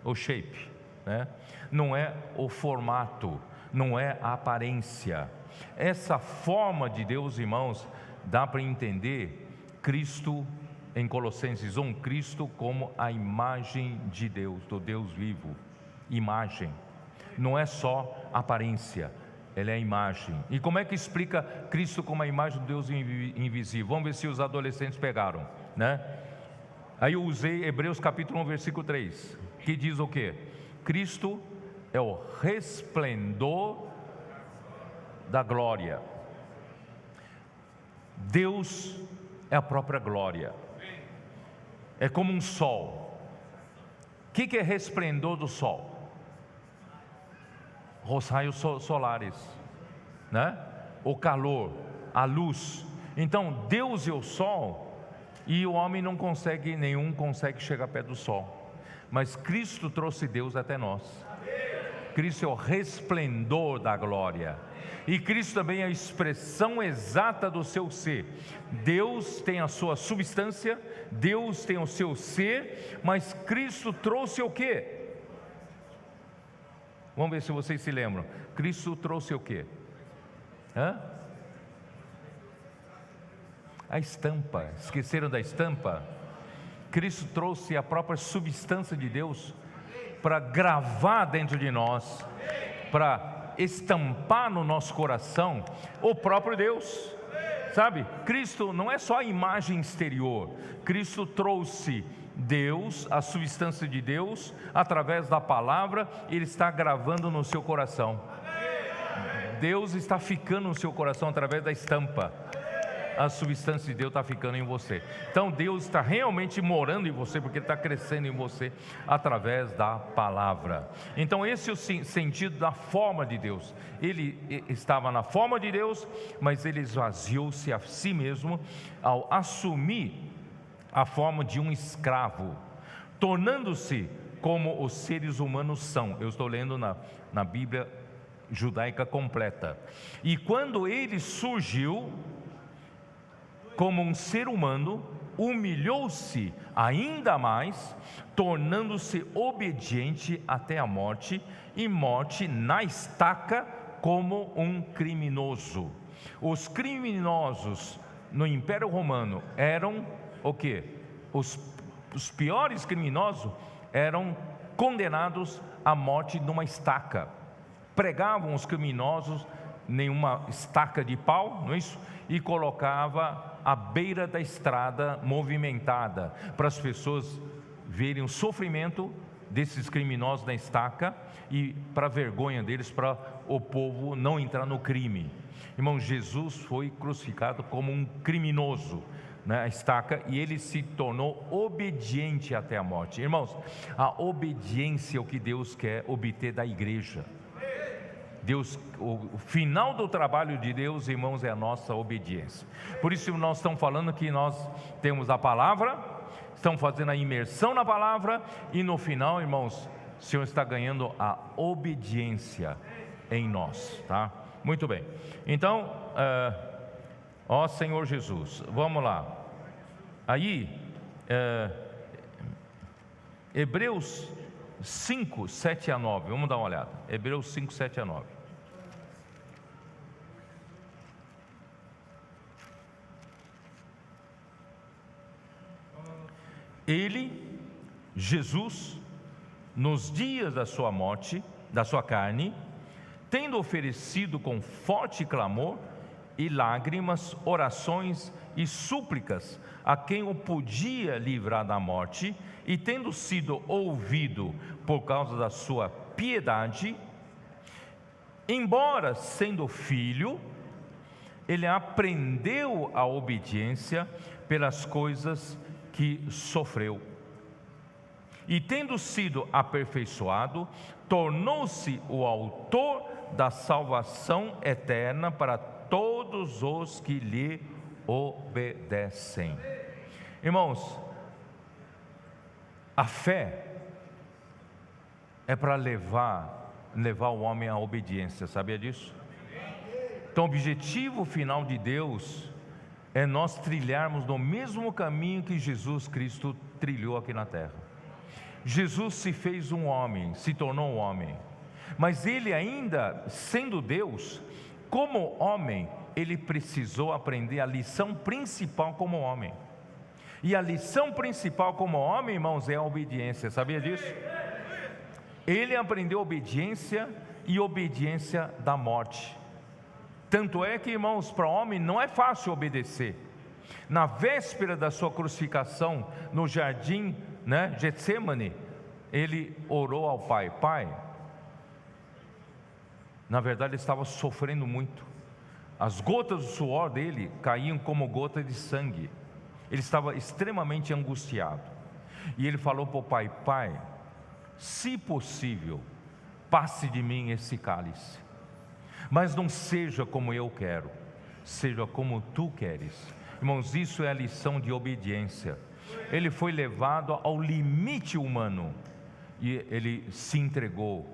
O shape, né? Não é o formato, não é a aparência. Essa forma de Deus, irmãos, dá para entender Cristo em Colossenses 1, Cristo como a imagem de Deus, do Deus vivo. Imagem, não é só aparência, ele é a imagem. E como é que explica Cristo como a imagem do Deus invisível? Vamos ver se os adolescentes pegaram, né? Aí eu usei Hebreus capítulo 1, versículo 3, que diz o quê? Cristo é o resplendor da glória. Deus é a própria glória. É como um sol. O que é resplendor do sol? Os raios solares, né? O calor, a luz. Então Deus é o sol, e o homem não consegue, nenhum consegue chegar perto do sol. Mas Cristo trouxe Deus até nós. Cristo é o resplendor da glória. E Cristo também é a expressão exata do seu ser. Deus tem a sua substância, Deus tem o seu ser, mas Cristo trouxe o quê? Vamos ver se vocês se lembram. Cristo trouxe o quê? A estampa. Esqueceram da estampa? Cristo trouxe a própria substância de Deus para gravar dentro de nós, para estampar no nosso coração o próprio Deus, sabe? Cristo não é só a imagem exterior. Cristo trouxe Deus, a substância de Deus, através da palavra. Ele está gravando no seu coração. Deus está ficando no seu coração através da estampa. A substância de Deus está ficando em você. Então Deus está realmente morando em você, porque Ele está crescendo em você através da palavra. Então esse é o sentido da forma de Deus. Ele estava na forma de Deus, mas Ele esvaziou-se a si mesmo ao assumir a forma de um escravo, tornando-se como os seres humanos são. Eu estou lendo na Bíblia Judaica Completa. E quando Ele surgiu como um ser humano, humilhou-se ainda mais, tornando-se obediente até a morte, e morte na estaca como um criminoso. Os criminosos no Império Romano eram o quê? Os piores criminosos eram condenados à morte numa estaca. Pregavam os criminosos em uma estaca de pau, não é isso? E colocava à beira da estrada movimentada, para as pessoas verem o sofrimento desses criminosos na estaca e para a vergonha deles, para o povo não entrar no crime. Irmão, Jesus foi crucificado como um criminoso na estaca, e ele se tornou obediente até a morte. Irmãos, a obediência é o que Deus quer obter da igreja. Deus, o final do trabalho de Deus, irmãos, é a nossa obediência. Por isso nós estamos falando que nós temos a palavra, estamos fazendo a imersão na palavra, e no final, irmãos, o Senhor está ganhando a obediência em nós, tá? Muito bem. Então, ó Senhor Jesus, vamos lá. Aí, Hebreus 5, 7 a 9, vamos dar uma olhada. Hebreus 5, 7 a 9. Ele, Jesus, nos dias da sua morte, da sua carne, tendo oferecido com forte clamor e lágrimas, orações e súplicas a quem o podia livrar da morte, e tendo sido ouvido por causa da sua piedade, embora sendo filho, ele aprendeu a obediência pelas coisas que sofreu. E tendo sido aperfeiçoado, tornou-se o autor da salvação eterna para todos os que lhe obedecem. Irmãos, a fé é para levar o homem à obediência, sabia disso? Então o objetivo final de Deus é nós trilharmos no mesmo caminho que Jesus Cristo trilhou aqui na terra. Jesus se fez um homem, se tornou um homem, mas ele ainda sendo Deus, como homem, ele precisou aprender a lição principal como homem. E a lição principal como homem, irmãos, é a obediência, sabia disso? Ele aprendeu obediência e obediência da morte. Tanto é que, irmãos, para o homem não é fácil obedecer. Na véspera da sua crucificação, no jardim, Getsemane, ele orou ao Pai. Pai, na verdade ele estava sofrendo muito. As gotas do suor dele caíam como gotas de sangue. Ele estava extremamente angustiado. E ele falou para o Pai: Pai, se possível, passe de mim esse cálice, mas não seja como eu quero, seja como tu queres. Irmãos, isso é a lição de obediência. Ele foi levado ao limite humano e ele se entregou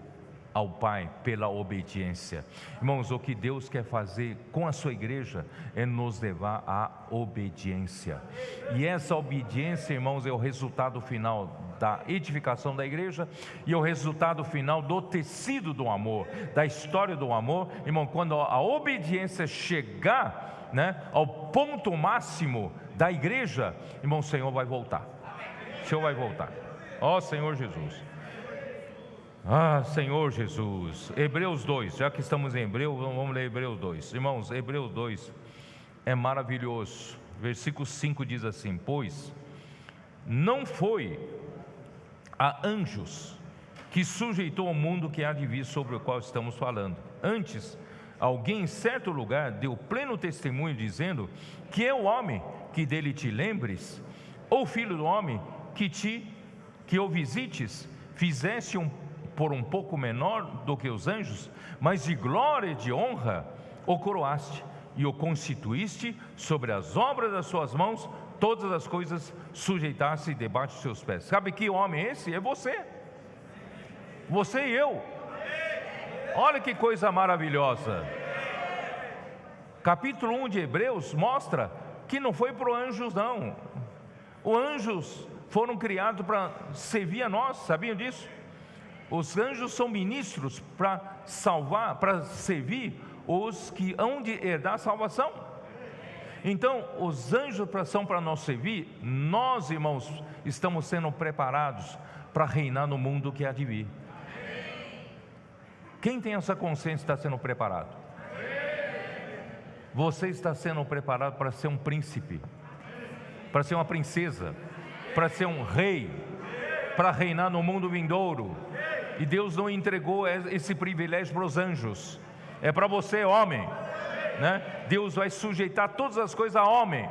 ao Pai pela obediência. Irmãos, o que Deus quer fazer com a sua igreja é nos levar à obediência. E essa obediência, irmãos, é o resultado final da edificação da igreja e o resultado final do tecido do amor, da história do amor. Irmão, quando a obediência chegar, ao ponto máximo da igreja, irmão, o Senhor vai voltar. O Senhor vai voltar. Ó Senhor Jesus. Ah, Senhor Jesus. Hebreus 2, já que estamos em Hebreus, vamos ler Hebreus 2. Irmãos, Hebreus 2 é maravilhoso. Versículo 5 diz assim: pois não foi a anjos que sujeitou o mundo que há de vir, sobre o qual estamos falando. Antes, alguém em certo lugar deu pleno testemunho, dizendo que é o homem que dele te lembres, ou filho do homem que o visites, fizeste por um pouco menor do que os anjos, mas de glória e de honra o coroaste e o constituíste sobre as obras das suas mãos, todas as coisas sujeitaste debaixo dos seus pés. Sabe que homem é esse? É você e eu. Olha que coisa maravilhosa. Capítulo 1 de Hebreus mostra que não foi para os anjos, não. Os anjos foram criados para servir a nós, sabiam disso? Os anjos são ministros para salvar, para servir os que hão de herdar a salvação. Então, os anjos são para nós servir. Nós, irmãos, estamos sendo preparados para reinar no mundo que há de vir. Quem tem essa consciência está sendo preparado. Você está sendo preparado para ser um príncipe, para ser uma princesa, para ser um rei, para reinar no mundo vindouro. E Deus não entregou esse privilégio para os anjos, é para você, homem, né? Deus vai sujeitar todas as coisas a homem.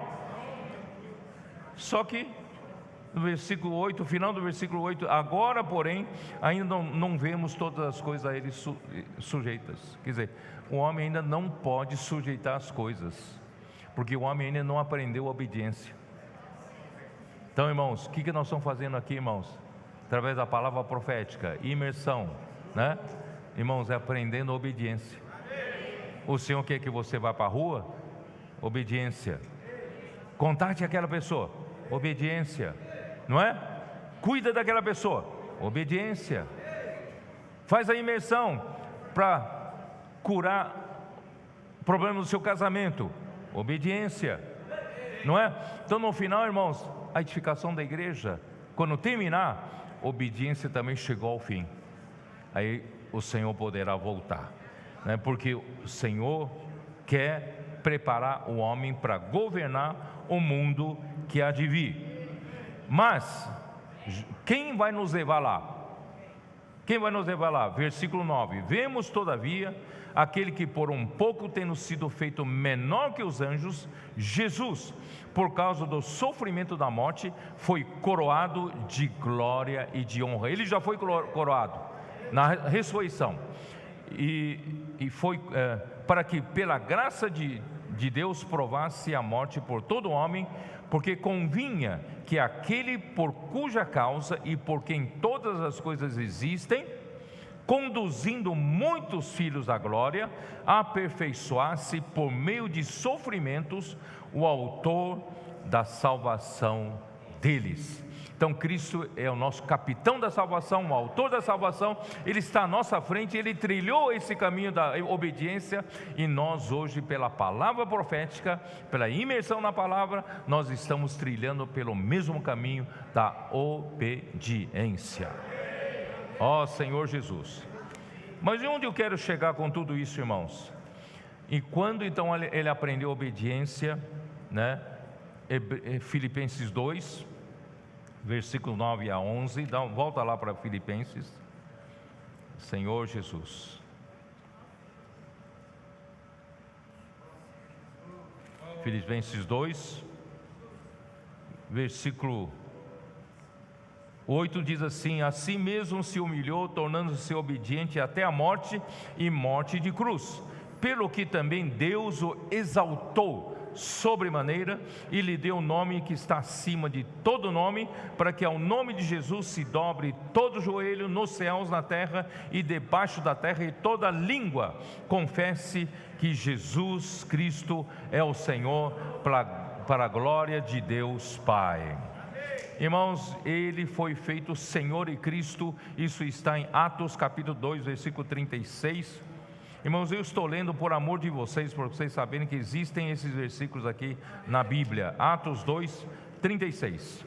Só que no versículo 8, final do versículo 8, agora porém ainda não vemos todas as coisas a ele sujeitas. Quer dizer, o homem ainda não pode sujeitar as coisas, porque o homem ainda não aprendeu a obediência. Então, irmãos, o que nós estamos fazendo aqui, irmãos? Através da palavra profética, imersão, né? Irmãos, é aprendendo a obediência. O Senhor quer que você vá para a rua? Obediência. Contate aquela pessoa, obediência, não é? Cuida daquela pessoa, obediência. Faz a imersão para curar problemas do seu casamento, obediência, não é? Então, no final, irmãos, a edificação da igreja, quando terminar, obediência também chegou ao fim. Aí o Senhor poderá voltar, né? Porque o Senhor quer preparar o homem para governar o mundo que há de vir. Mas quem vai nos levar lá? Quem vai nos levar lá? Versículo 9: vemos todavia aquele que por um pouco tendo sido feito menor que os anjos, Jesus, por causa do sofrimento da morte, foi coroado de glória e de honra. Ele já foi coroado na ressurreição, e foi para que pela graça de Deus provasse a morte por todo homem, porque convinha que aquele por cuja causa e por quem todas as coisas existem, conduzindo muitos filhos à glória, aperfeiçoasse por meio de sofrimentos o autor da salvação deles. Então Cristo é o nosso capitão da salvação, o autor da salvação. Ele está à nossa frente, Ele trilhou esse caminho da obediência, e nós hoje, pela palavra profética, pela imersão na palavra, nós estamos trilhando pelo mesmo caminho da obediência. Ó Senhor Jesus. Mas onde eu quero chegar com tudo isso, irmãos? E quando então ele aprendeu obediência, né? Filipenses 2, versículo 9 a 11, volta lá para Filipenses. Senhor Jesus. Filipenses 2, versículo 8 diz assim: assim mesmo se humilhou, tornando-se obediente até a morte, e morte de cruz, pelo que também Deus o exaltou sobremaneira e lhe deu o nome que está acima de todo nome, para que ao nome de Jesus se dobre todo joelho nos céus, na terra e debaixo da terra, e toda língua confesse que Jesus Cristo é o Senhor, para a glória de Deus Pai. Irmãos, Ele foi feito Senhor e Cristo. Isso está em Atos capítulo 2, versículo 36. Irmãos, eu estou lendo por amor de vocês, para vocês saberem que existem esses versículos aqui na Bíblia. Atos 2, 36.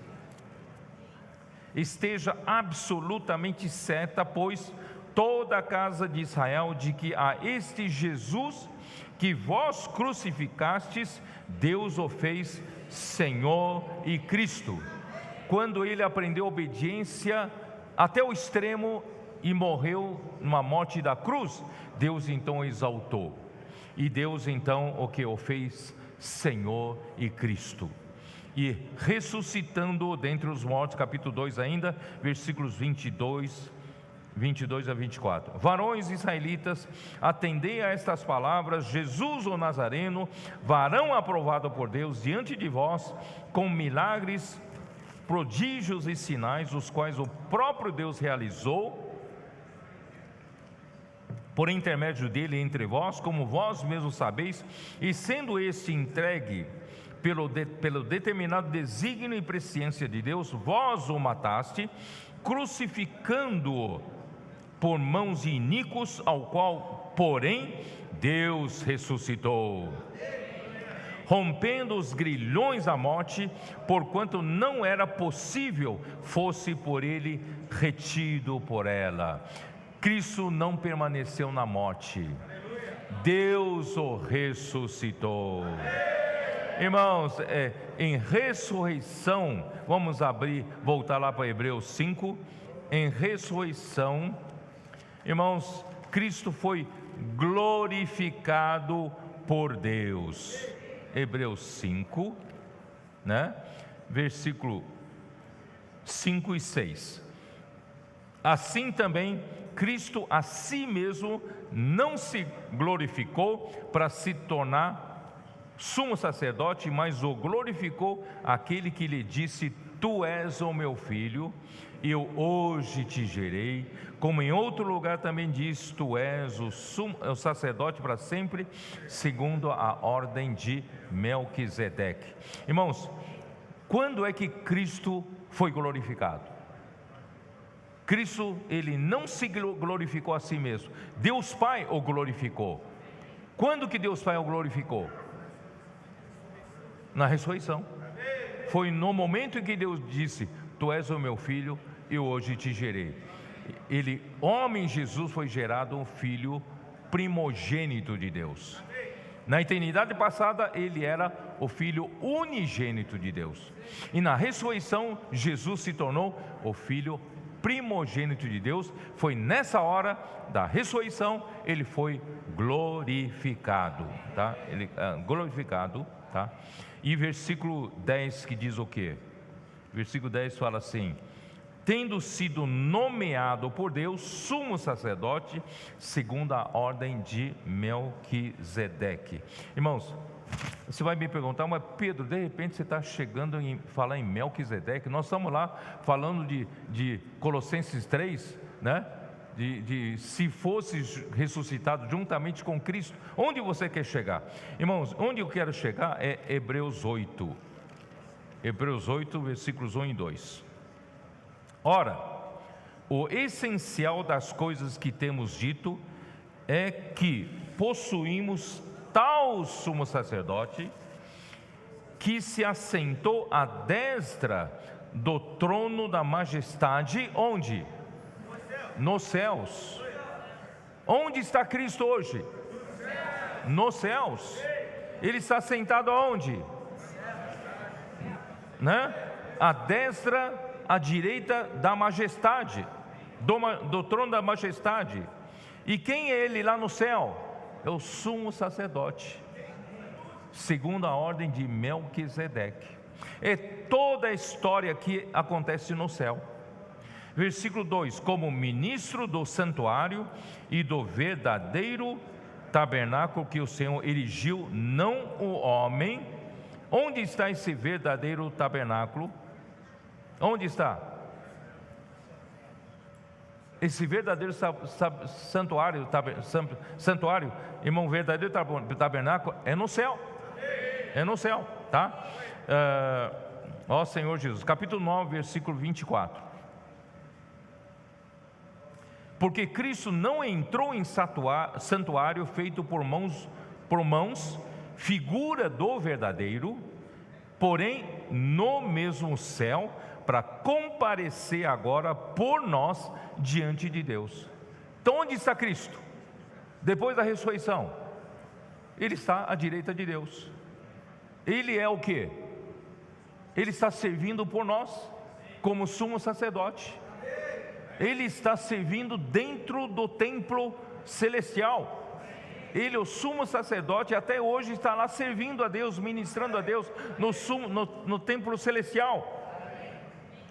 Esteja absolutamente certa, pois, toda a casa de Israel, de que a este Jesus que vós crucificastes, Deus o fez Senhor e Cristo. Quando ele aprendeu obediência até o extremo e morreu numa morte da cruz, Deus então o exaltou, e Deus então o que o fez Senhor e Cristo, e ressuscitando-o dentre os mortos, capítulo 2 ainda, versículos 22 a 24. Varões israelitas, atendei a estas palavras: Jesus o Nazareno, varão aprovado por Deus diante de vós, com milagres, prodígios e sinais, os quais o próprio Deus realizou por intermédio dele entre vós, como vós mesmos sabeis, e sendo este entregue pelo determinado desígnio e presciência de Deus, vós o mataste, crucificando-o por mãos de iníquos, ao qual, porém, Deus ressuscitou, rompendo os grilhões da morte, porquanto não era possível fosse por ele retido por ela. Cristo não permaneceu na morte, Deus o ressuscitou. Irmãos, em ressurreição, vamos voltar lá para Hebreus 5, em ressurreição, irmãos, Cristo foi glorificado por Deus. Hebreus 5, né? Versículo 5 e 6. Assim também, Cristo a si mesmo não se glorificou para se tornar sumo sacerdote, mas o glorificou aquele que lhe disse: Tu és o meu filho, eu hoje te gerei. Como em outro lugar também diz: Tu és o sacerdote para sempre, segundo a ordem de Melquisedeque. Irmãos, quando é que Cristo foi glorificado? Cristo, ele não se glorificou a si mesmo, Deus Pai o glorificou. Quando que Deus Pai o glorificou? Na ressurreição. Foi no momento em que Deus disse: Tu és o meu filho, eu hoje te gerei. Ele, homem Jesus, foi gerado um filho primogênito de Deus. Na eternidade passada, ele era o filho unigênito de Deus. E na ressurreição, Jesus se tornou o filho primogênito de Deus. Foi nessa hora da ressurreição, ele foi glorificado, tá? Glorificado, tá? E versículo 10 que diz o quê? Versículo 10 fala assim: tendo sido nomeado por Deus sumo sacerdote, segundo a ordem de Melquisedeque. Irmãos, você vai me perguntar: mas Pedro, de repente você está chegando em falar em Melquisedeque? Nós estamos lá falando de Colossenses 3, né? De se fosse ressuscitado juntamente com Cristo. Onde você quer chegar? Irmãos, onde eu quero chegar é Hebreus 8. Hebreus 8, versículos 1 e 2. Ora, o essencial das coisas que temos dito é que possuímos tal sumo sacerdote que se assentou à destra do trono da majestade. Onde? Nos céus. Onde está Cristo hoje? Nos céus. Ele está sentado aonde? Né? À destra, à direita da majestade, do trono da majestade. E quem é ele lá no céu? É o sumo sacerdote, segundo a ordem de Melquisedeque. É toda a história que acontece no céu. Versículo 2: como ministro do santuário e do verdadeiro tabernáculo que o Senhor erigiu, não o homem. Onde está esse verdadeiro tabernáculo? Onde está? Esse verdadeiro santuário, irmão, verdadeiro tabernáculo é no céu. É no céu, tá? Ó Senhor Jesus, capítulo 9, versículo 24. Porque Cristo não entrou em santuário feito por mãos, figura do verdadeiro, porém no mesmo céu, para comparecer agora por nós diante de Deus. Então onde está Cristo? Depois da ressurreição, Ele está à direita de Deus. Ele é o que? Ele está servindo por nós, como sumo sacerdote. Ele está servindo dentro do templo celestial. Ele, o sumo sacerdote, até hoje está lá servindo a Deus, ministrando a Deus no templo celestial.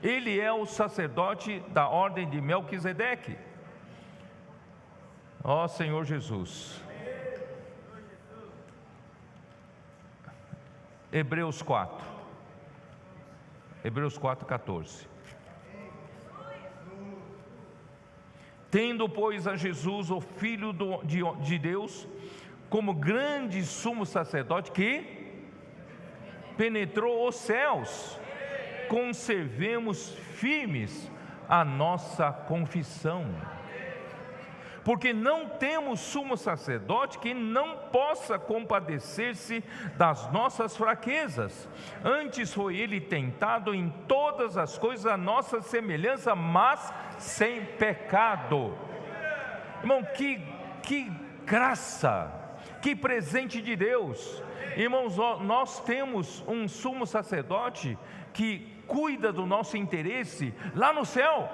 Ele é o sacerdote da ordem de Melquisedeque. Ó Senhor Jesus. Hebreus 4. Hebreus 4, 14. Tendo, pois, a Jesus, o Filho de Deus, como grande sumo sacerdote que penetrou os céus, conservemos firmes a nossa confissão. porque não temos sumo sacerdote que não possa compadecer-se das nossas fraquezas. Antes foi ele tentado em todas as coisas a nossa semelhança, mas sem pecado. Irmão, que graça, que presente de Deus. Irmãos, nós temos um sumo sacerdote que cuida do nosso interesse lá no céu.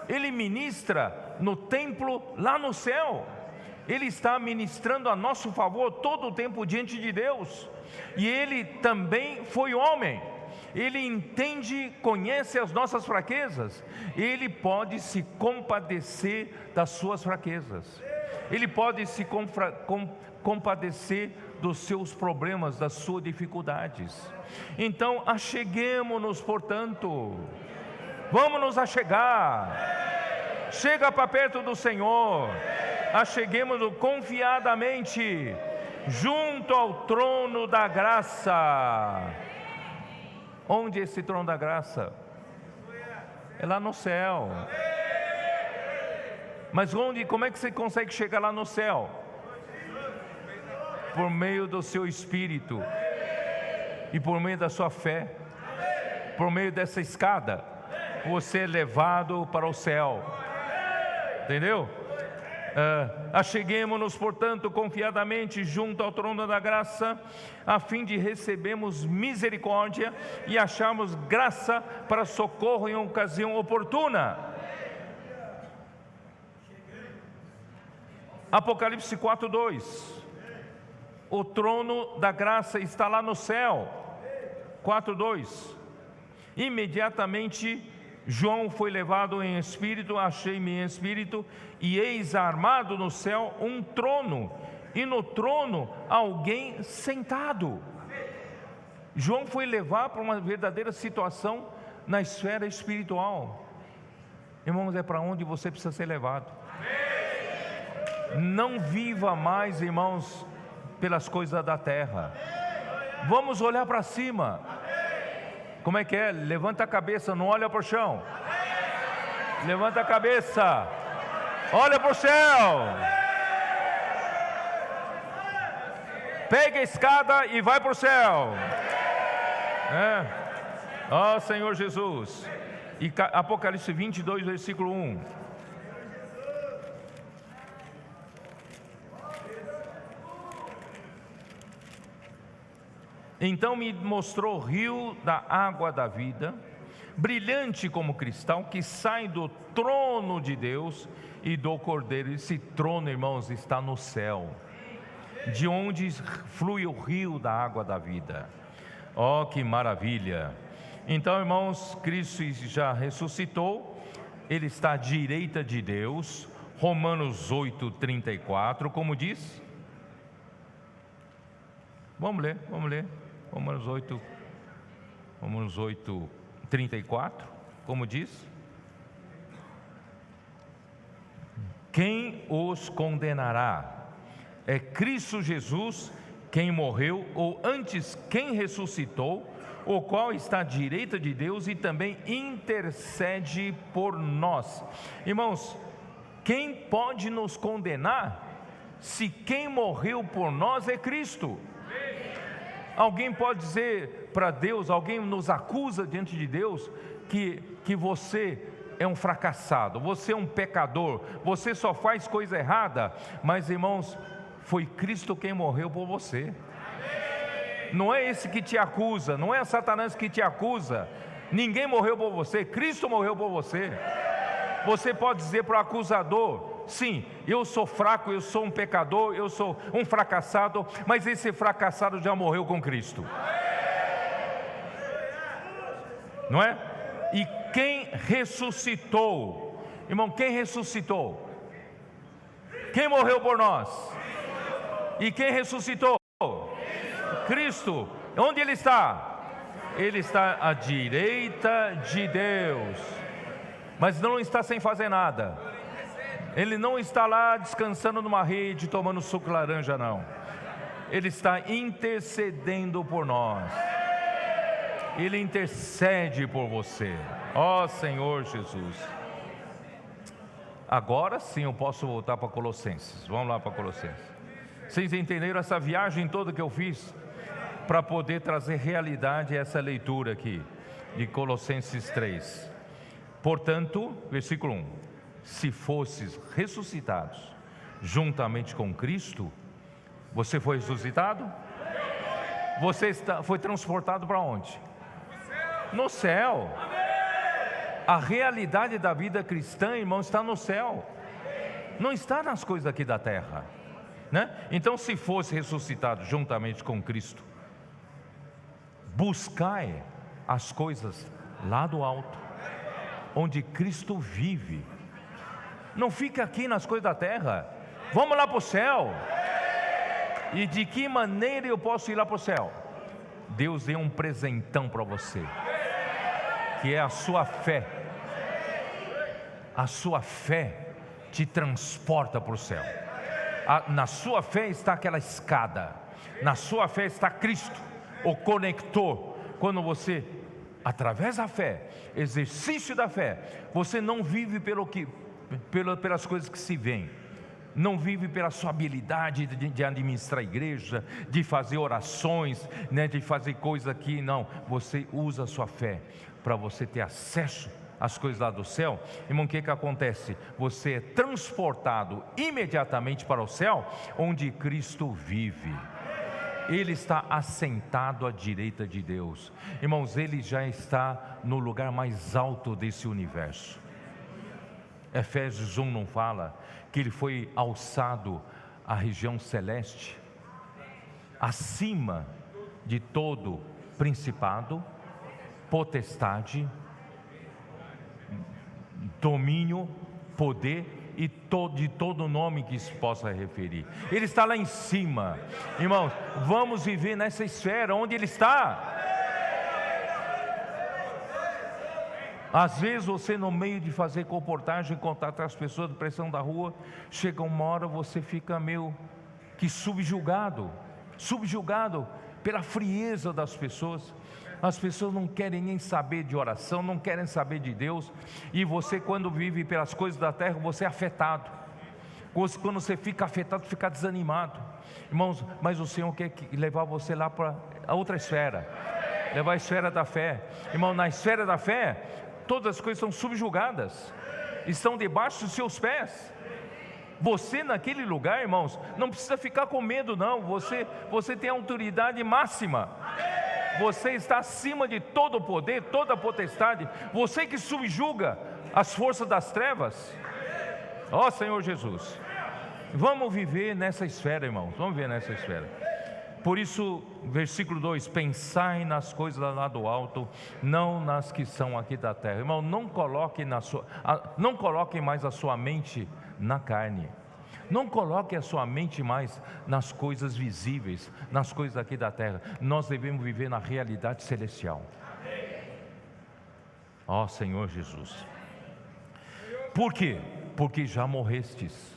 Ele ministra no templo lá no céu. Ele está ministrando a nosso favor todo o tempo diante de Deus. E ele também foi homem. Ele entende, conhece as nossas fraquezas. Ele pode se compadecer das suas fraquezas. Ele pode se compadecer dos seus problemas, das suas dificuldades. Então, acheguemo-nos, portanto. Vamos nos achegar. Chega para perto do Senhor. Acheguemo-nos confiadamente junto ao trono da graça. Onde é esse trono da graça? É lá no céu. Mas como é que você consegue chegar lá no céu? Por meio do seu espírito e por meio da sua fé. Por meio dessa escada, você é levado para o céu. Entendeu? Acheguemo-nos, portanto, confiadamente junto ao trono da graça, a fim de recebermos misericórdia e acharmos graça para socorro em ocasião oportuna. Apocalipse 4:2. O trono da graça está lá no céu. 4:2. Imediatamente João foi levado em espírito, achei-me em espírito, e eis armado no céu um trono, e no trono alguém sentado. João foi levado para uma verdadeira situação na esfera espiritual. Irmãos, é para onde você precisa ser levado. Não viva mais, irmãos, pelas coisas da terra. Vamos olhar para cima. Como é que é? Levanta a cabeça, não olha para o chão. Levanta a cabeça, olha para o céu. Pega a escada e vai para o céu. Ó Senhor Jesus. E Apocalipse 22, versículo 1. Então me mostrou o rio da água da vida, brilhante como cristal, que sai do trono de Deus e do Cordeiro. Esse trono, irmãos, está no céu, de onde flui o rio da água da vida. Oh, que maravilha! Então, irmãos, Cristo já ressuscitou, Ele está à direita de Deus. Romanos 8:34, como diz? Vamos ler. Romanos 8:34, como diz? Quem os condenará? É Cristo Jesus quem morreu, ou antes quem ressuscitou, o qual está à direita de Deus e também intercede por nós. Irmãos, quem pode nos condenar se quem morreu por nós é Cristo? Alguém pode dizer para Deus, alguém nos acusa diante de Deus que você é um fracassado, você é um pecador, você só faz coisa errada. Mas, irmãos, foi Cristo quem morreu por você. Não é esse que te acusa, não é Satanás que te acusa. Ninguém morreu por você, Cristo morreu por você. Você pode dizer para o acusador: sim, eu sou fraco, eu sou um pecador, eu sou um fracassado, mas esse fracassado já morreu com Cristo. Não é? E quem ressuscitou? Irmão, quem ressuscitou? Quem morreu por nós? E quem ressuscitou? Cristo. Onde Ele está? Ele está à direita de Deus. Mas não está sem fazer nada. Ele não está lá descansando numa rede, tomando suco de laranja, não. Ele está intercedendo por nós. Ele intercede por você. Ó Senhor Jesus. agora sim eu posso voltar para Colossenses. Vamos lá para Colossenses. Vocês entenderam essa viagem toda que eu fiz para poder trazer realidade a essa leitura aqui de Colossenses 3. Portanto, versículo 1: se fosses ressuscitados juntamente com Cristo, você foi ressuscitado? Você foi transportado para onde? No céu. A realidade da vida cristã, irmão, está no céu, não está nas coisas aqui da terra, né? Então, se fosse ressuscitado juntamente com Cristo, buscai as coisas lá do alto, onde Cristo vive. Não fica aqui nas coisas da terra. Vamos lá para o céu. E de que maneira eu posso ir lá para o céu? Deus deu um presentão para você, que é a sua fé. A sua fé te transporta para o céu. Na sua fé está aquela escada. Na sua fé está Cristo, o conector. Quando você, através da fé, exercício da fé, você não vive pelas coisas que se veem. Não vive pela sua habilidade de administrar a igreja, de fazer orações, né, de fazer coisas aqui. Não, você usa a sua fé para você ter acesso às coisas lá do céu. Irmão, o que acontece? Você é transportado imediatamente para o céu, onde Cristo vive. Ele está assentado à direita de Deus. Irmãos, Ele já está no lugar mais alto desse universo. Efésios 1 não fala que Ele foi alçado à região celeste, acima de todo principado, potestade, domínio, poder e de todo nome que se possa referir. Ele está lá em cima. Irmãos, vamos viver nessa esfera onde Ele está. Às vezes você, no meio de fazer comportagem, contatar as pessoas de pressão da rua, chega uma hora você fica meio que subjugado pela frieza das pessoas. As pessoas não querem nem saber de oração, não querem saber de Deus. E você, quando vive pelas coisas da terra, você é afetado. Quando você fica afetado, fica desanimado. Irmãos, mas o Senhor quer levar você lá para a outra esfera, levar a esfera da fé. Irmão, na esfera da fé, todas as coisas são subjugadas, estão debaixo dos seus pés. Você naquele lugar, irmãos, não precisa ficar com medo não. Você tem autoridade máxima. Você está acima de todo o poder, toda a potestade. Você que subjuga as forças das trevas. Ó Senhor Jesus, vamos viver nessa esfera, irmãos. Vamos viver nessa esfera. Por isso, versículo 2: pensai nas coisas lá do alto, não nas que são aqui da terra. Irmão, não coloque mais a sua mente na carne. Não coloque a sua mente mais nas coisas visíveis, nas coisas aqui da terra. Nós devemos viver na realidade celestial. Ó Senhor Jesus. Por quê? Porque já morrestes.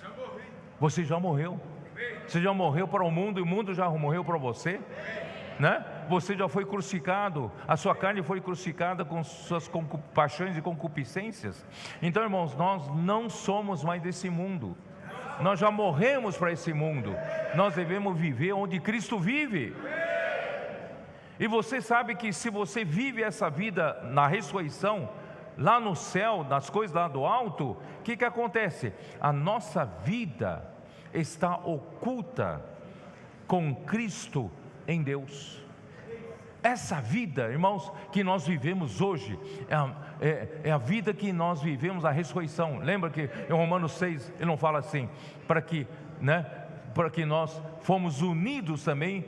Você já morreu. Você já morreu para o mundo e o mundo já morreu para você, né? Você já foi crucificado, a sua carne foi crucificada com suas paixões e concupiscências. Então, irmãos, nós não somos mais desse mundo. Nós já morremos para esse mundo. Nós devemos viver onde Cristo vive. E você sabe que se você vive essa vida na ressurreição, lá no céu, nas coisas lá do alto, o que acontece? A nossa vida está oculta com Cristo em Deus. Essa vida, irmãos, que nós vivemos hoje, é a vida que nós vivemos, a ressurreição. Lembra que em Romanos 6, ele não fala assim, para que nós fomos unidos também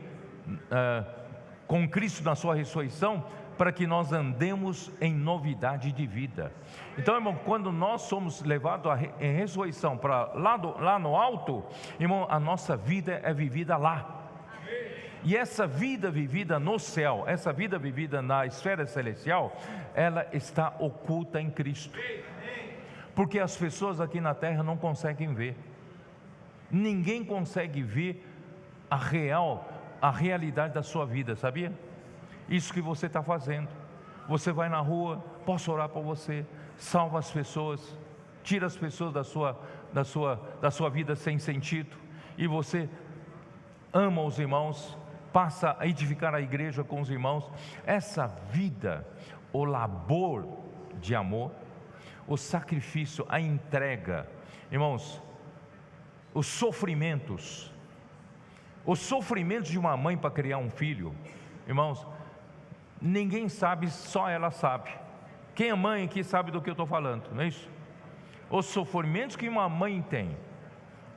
com Cristo na sua ressurreição, para que nós andemos em novidade de vida. Então, irmão, quando nós somos levados em ressurreição para lá no alto, irmão, a nossa vida é vivida lá. E essa vida vivida no céu, essa vida vivida na esfera celestial, ela está oculta em Cristo. Porque as pessoas aqui na terra não conseguem ver. Ninguém consegue ver a realidade da sua vida, sabia? Isso que você está fazendo. Você vai na rua, posso orar por você, salva as pessoas, tira as pessoas da sua vida sem sentido, e você ama os irmãos, passa a edificar a igreja com os irmãos. Essa vida, o labor de amor, o sacrifício, a entrega, irmãos, os sofrimentos de uma mãe para criar um filho, irmãos, ninguém sabe, só ela sabe. Quem é mãe aqui sabe do que eu estou falando, não é isso? Os sofrimentos que uma mãe tem,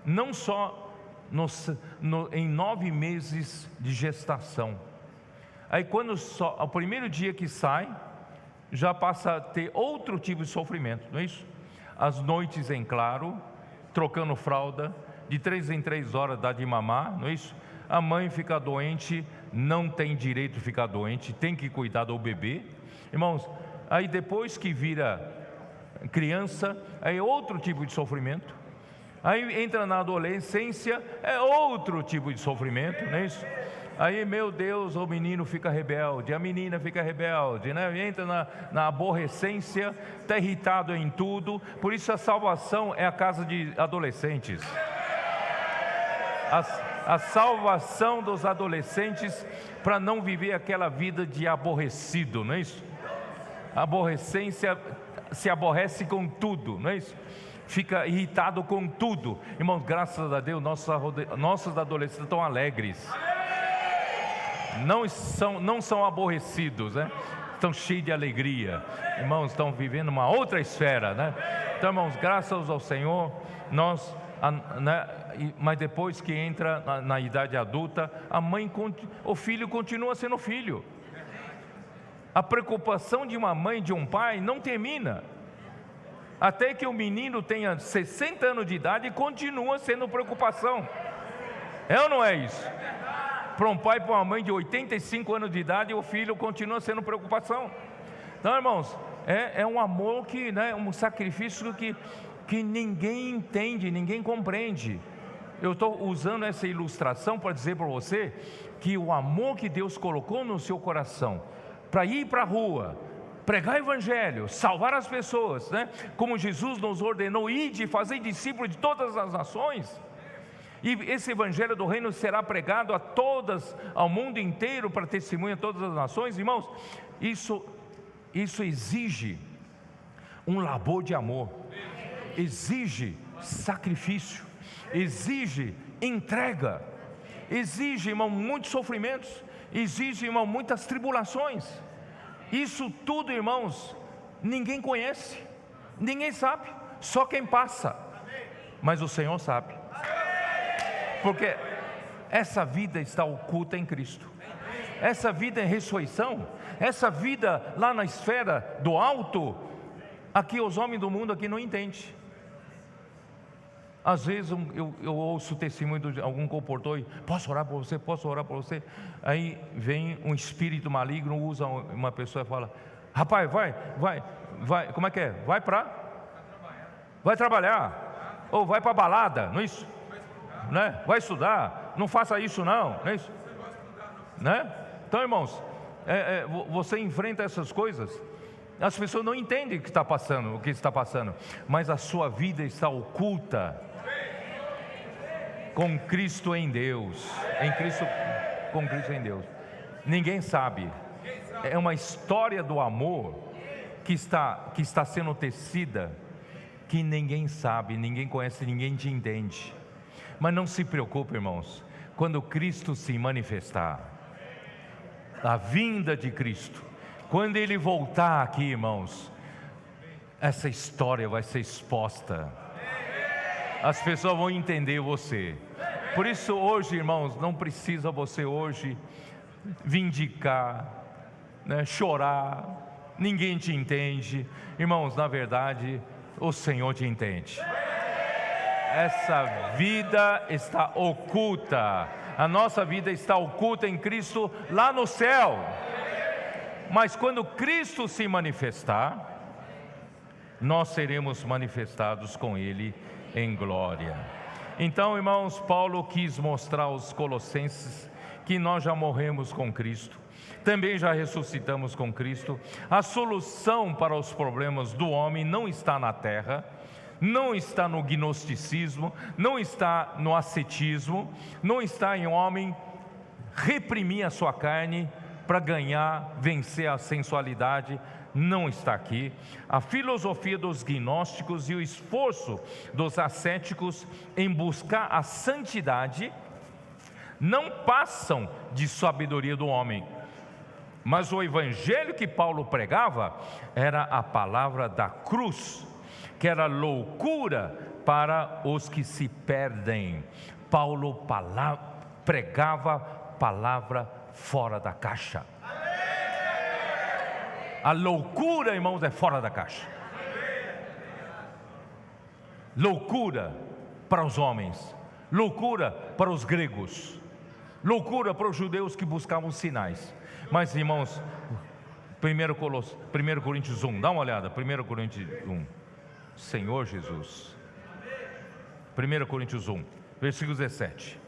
não só em 9 meses de gestação. Aí quando ao primeiro dia que sai, já passa a ter outro tipo de sofrimento, não é isso? As noites em claro, trocando fralda, de 3 em 3 horas dá de mamar, não é isso? A mãe fica doente, não tem direito de ficar doente, tem que cuidar do bebê. Irmãos, aí depois que vira criança, aí é outro tipo de sofrimento. Aí entra na adolescência, é outro tipo de sofrimento, não é isso? Aí, meu Deus, o menino fica rebelde, a menina fica rebelde, né? Entra na aborrecência, está irritado em tudo. Por isso a salvação é a casa de adolescentes. A salvação dos adolescentes, para não viver aquela vida de aborrecido, não é isso? A aborrecência se aborrece com tudo, não é isso? Fica irritado com tudo. Irmãos, graças a Deus, nossos adolescentes estão alegres, não são aborrecidos, né? Estão cheios de alegria, irmãos, estão vivendo uma outra esfera, né? Então, irmãos, graças ao Senhor, mas depois que entra na idade adulta, o filho continua sendo filho. A preocupação de uma mãe, de um pai, não termina. Até que o menino tenha 60 anos de idade, continua sendo preocupação. É ou não é isso? Para um pai e para uma mãe de 85 anos de idade, o filho continua sendo preocupação. Então, irmãos, é um amor que, né, um sacrifício que ninguém entende, ninguém compreende. Eu estou usando essa ilustração para dizer para você que o amor que Deus colocou no seu coração, para ir para a rua, pregar o evangelho, salvar as pessoas, né? Como Jesus nos ordenou, ide e fazer discípulos de todas as nações, e esse evangelho do reino será pregado ao mundo inteiro, para testemunhar a todas as nações. Irmãos, isso exige um labor de amor, exige sacrifício, exige entrega, exige, irmão, muitos sofrimentos, exige, irmão, muitas tribulações. Isso tudo, irmãos, ninguém conhece, ninguém sabe, só quem passa. Mas o Senhor sabe, porque essa vida está oculta em Cristo. Essa vida é ressurreição, essa vida lá na esfera do alto, aqui os homens do mundo aqui não entendem. Às vezes eu ouço o testemunho de algum comportor, posso orar por você, posso orar por você. Aí vem um espírito maligno, usa uma pessoa e fala, rapaz, vai, como é que é? Vai trabalhar, ou vai para a balada, não é isso? Né? Vai estudar, não faça isso não é isso? Né? Então, irmãos, você enfrenta essas coisas, as pessoas não entendem o que está passando, mas a sua vida está oculta com Cristo em Deus, com Cristo em Deus. Ninguém sabe. É uma história do amor que está sendo tecida, que ninguém sabe, ninguém conhece, ninguém te entende. Mas não se preocupe, irmãos, quando Cristo se manifestar, a vinda de Cristo, quando Ele voltar aqui, irmãos, essa história vai ser exposta, as pessoas vão entender você. Por isso hoje, irmãos, não precisa você hoje vindicar, né, chorar, ninguém te entende. Irmãos, na verdade, o Senhor te entende. Essa vida está oculta, a nossa vida está oculta em Cristo lá no céu. Mas quando Cristo se manifestar, nós seremos manifestados com Ele em glória. Então, irmãos, Paulo quis mostrar aos Colossenses que nós já morremos com Cristo, também já ressuscitamos com Cristo. A solução para os problemas do homem não está na terra, não está no gnosticismo, não está no ascetismo, não está em homem reprimir a sua carne para ganhar, vencer a sensualidade. Não está aqui. A filosofia dos gnósticos e o esforço dos ascéticos em buscar a santidade não passam de sabedoria do homem, mas o evangelho que Paulo pregava era a palavra da cruz, que era loucura para os que se perdem. Paulo pregava palavra fora da caixa. A loucura, irmãos, é fora da caixa. Loucura para os homens, loucura para os gregos, loucura para os judeus que buscavam sinais. Mas, irmãos, 1 Coríntios 1, dá uma olhada, 1 Coríntios 1, Senhor Jesus, 1 Coríntios 1, versículo 17.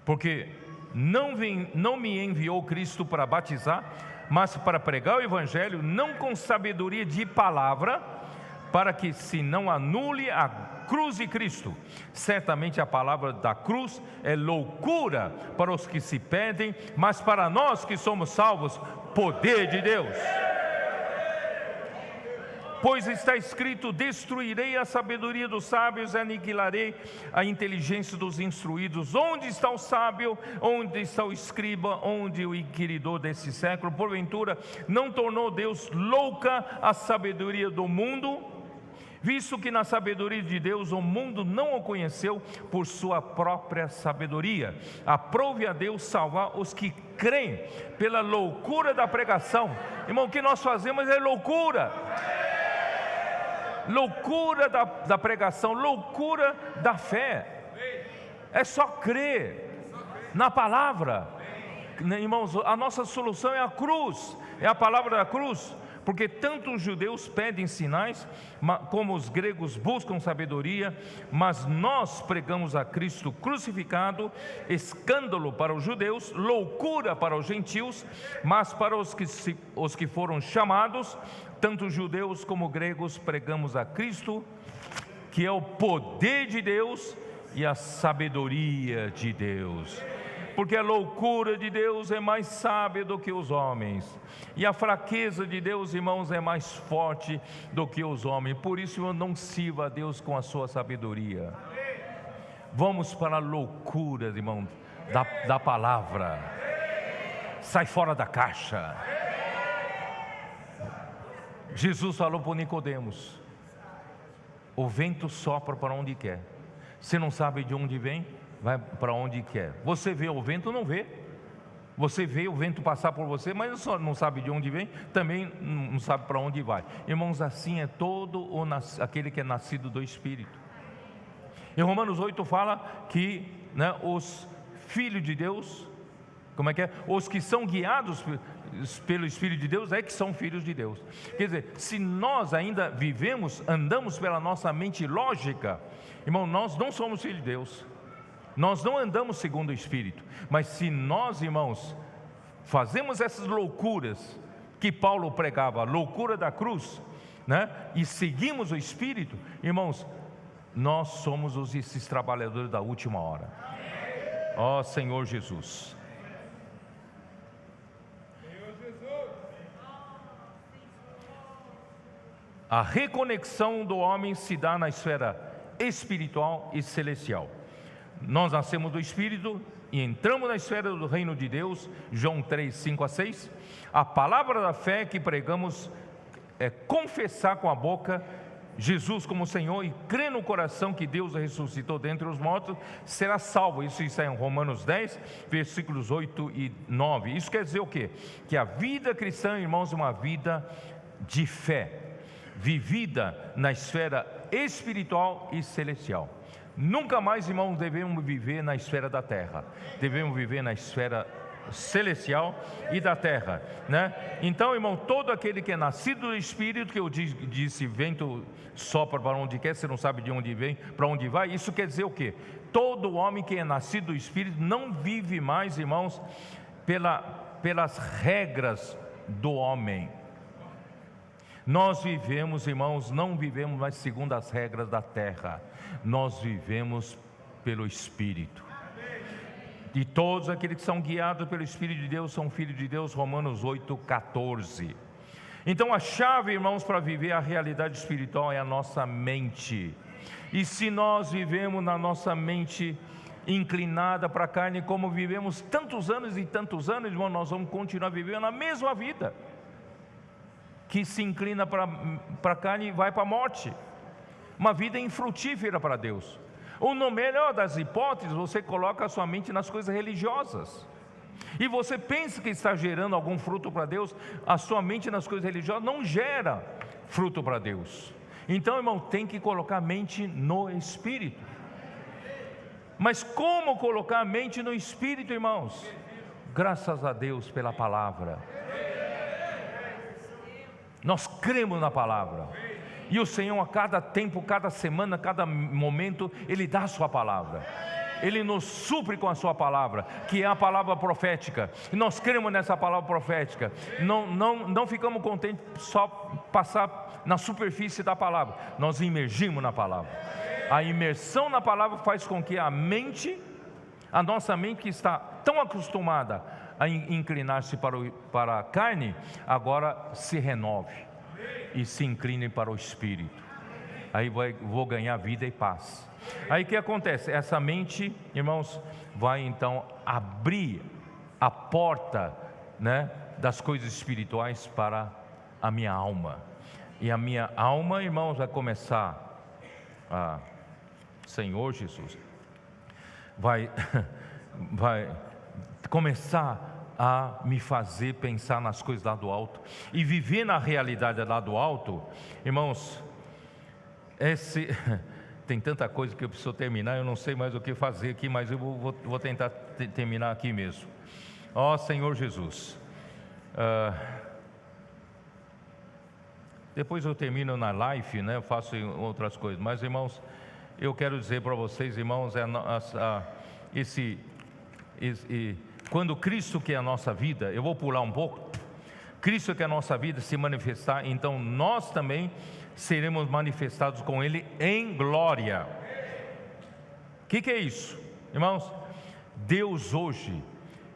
Porque não me enviou Cristo para batizar, mas para pregar o evangelho, não com sabedoria de palavra, para que se não anule a cruz de Cristo. Certamente a palavra da cruz é loucura para os que se perdem, mas para nós que somos salvos, poder de Deus. Pois está escrito: destruirei a sabedoria dos sábios e aniquilarei a inteligência dos instruídos. Onde está o sábio? Onde está o escriba? Onde o inquiridor desse século? Porventura não tornou Deus louca a sabedoria do mundo? Visto que na sabedoria de Deus o mundo não o conheceu por sua própria sabedoria. Aprove a Deus salvar os que creem pela loucura da pregação. Irmão, o que nós fazemos é loucura. Loucura da pregação, loucura da fé. É só crer na palavra. Irmãos, a nossa solução é a cruz, é a palavra da cruz. Porque tanto os judeus pedem sinais, como os gregos buscam sabedoria, mas nós pregamos a Cristo crucificado, escândalo para os judeus, loucura para os gentios, mas para os que foram chamados, tanto judeus como gregos, pregamos a Cristo, que é o poder de Deus e a sabedoria de Deus. Porque a loucura de Deus é mais sábia do que os homens, e a fraqueza de Deus, irmãos, é mais forte do que os homens. Por isso eu não sirva a Deus com a sua sabedoria. Vamos para a loucura, irmão, da palavra. Sai fora da caixa. Jesus falou para Nicodemos: o vento sopra para onde quer. Você não sabe de onde vem, vai para onde quer. Você vê o vento, não vê. Você vê o vento passar por você, mas só não sabe de onde vem, também não sabe para onde vai. Irmãos, assim é todo aquele que é nascido do Espírito. Em Romanos 8 fala que, né, os filhos de Deus, como é que é? Os que são guiados pelo Espírito de Deus é que são filhos de Deus. Quer dizer, se nós ainda andamos pela nossa mente lógica, irmão, nós não somos filhos de Deus. Nós não andamos segundo o Espírito. Mas se nós, irmãos, fazemos essas loucuras que Paulo pregava, a loucura da cruz, né, e seguimos o Espírito, irmãos, nós somos esses trabalhadores da última hora. Ó Senhor Jesus. A reconexão do homem se dá na esfera espiritual e celestial. Nós nascemos do Espírito e entramos na esfera do reino de Deus. João 3, 5 a 6. A palavra da fé que pregamos é confessar com a boca Jesus como Senhor e crer no coração que Deus ressuscitou dentre os mortos, será salvo. Isso está em Romanos 10, versículos 8 e 9. Isso quer dizer o quê? Que a vida cristã, irmãos, é uma vida de fé, vivida na esfera espiritual e celestial. Nunca mais, irmãos, devemos viver na esfera da terra. Devemos viver na esfera celestial e da terra, né? Então, irmão, todo aquele que é nascido do Espírito, que eu disse, vento sopra para onde quer, você não sabe de onde vem, para onde vai. Isso quer dizer o quê? Todo homem que é nascido do Espírito não vive mais, irmãos, pelas regras do homem. Nós vivemos, irmãos, não vivemos mais segundo as regras da terra, nós vivemos pelo Espírito. E todos aqueles que são guiados pelo Espírito de Deus são filhos de Deus, Romanos 8,14. Então a chave, irmãos, para viver a realidade espiritual é a nossa mente. E se nós vivemos na nossa mente inclinada para a carne, como vivemos tantos anos e tantos anos, irmão, nós vamos continuar vivendo a mesma vida, que se inclina para a carne e vai para a morte, uma vida infrutífera para Deus. Ou no melhor das hipóteses, você coloca a sua mente nas coisas religiosas, e você pensa que está gerando algum fruto para Deus. A sua mente nas coisas religiosas não gera fruto para Deus. Então, irmão, tem que colocar a mente no Espírito. Mas como colocar a mente no Espírito, irmãos? Graças a Deus pela palavra. Nós cremos na palavra, e o Senhor a cada tempo, cada semana, cada momento, Ele dá a sua palavra. Ele nos supre com a sua palavra, que é a palavra profética, e nós cremos nessa palavra profética. Não ficamos contentes só passar na superfície da palavra, nós imergimos na palavra. A imersão na palavra faz com que a nossa mente, que está tão acostumada a inclinar-se para a carne, agora se renove e se incline para o Espírito. Aí vou ganhar vida e paz. Aí o que acontece? Essa mente, irmãos, vai então abrir a porta, né, das coisas espirituais para a minha alma. E a minha alma, irmãos, vai começar a... Senhor Jesus vai começar a me fazer pensar nas coisas lá do alto e viver na realidade lá do alto. Irmãos, tem tanta coisa que eu preciso terminar, eu não sei mais o que fazer aqui, mas eu vou tentar terminar aqui mesmo. Ó Senhor Jesus, depois eu termino na live, né? Eu faço outras coisas, mas irmãos, eu quero dizer para vocês, irmãos, quando Cristo, que é a nossa vida, eu vou pular um pouco, Cristo, que é a nossa vida, se manifestar, então nós também seremos manifestados com Ele em glória. O que é isso, irmãos? Deus hoje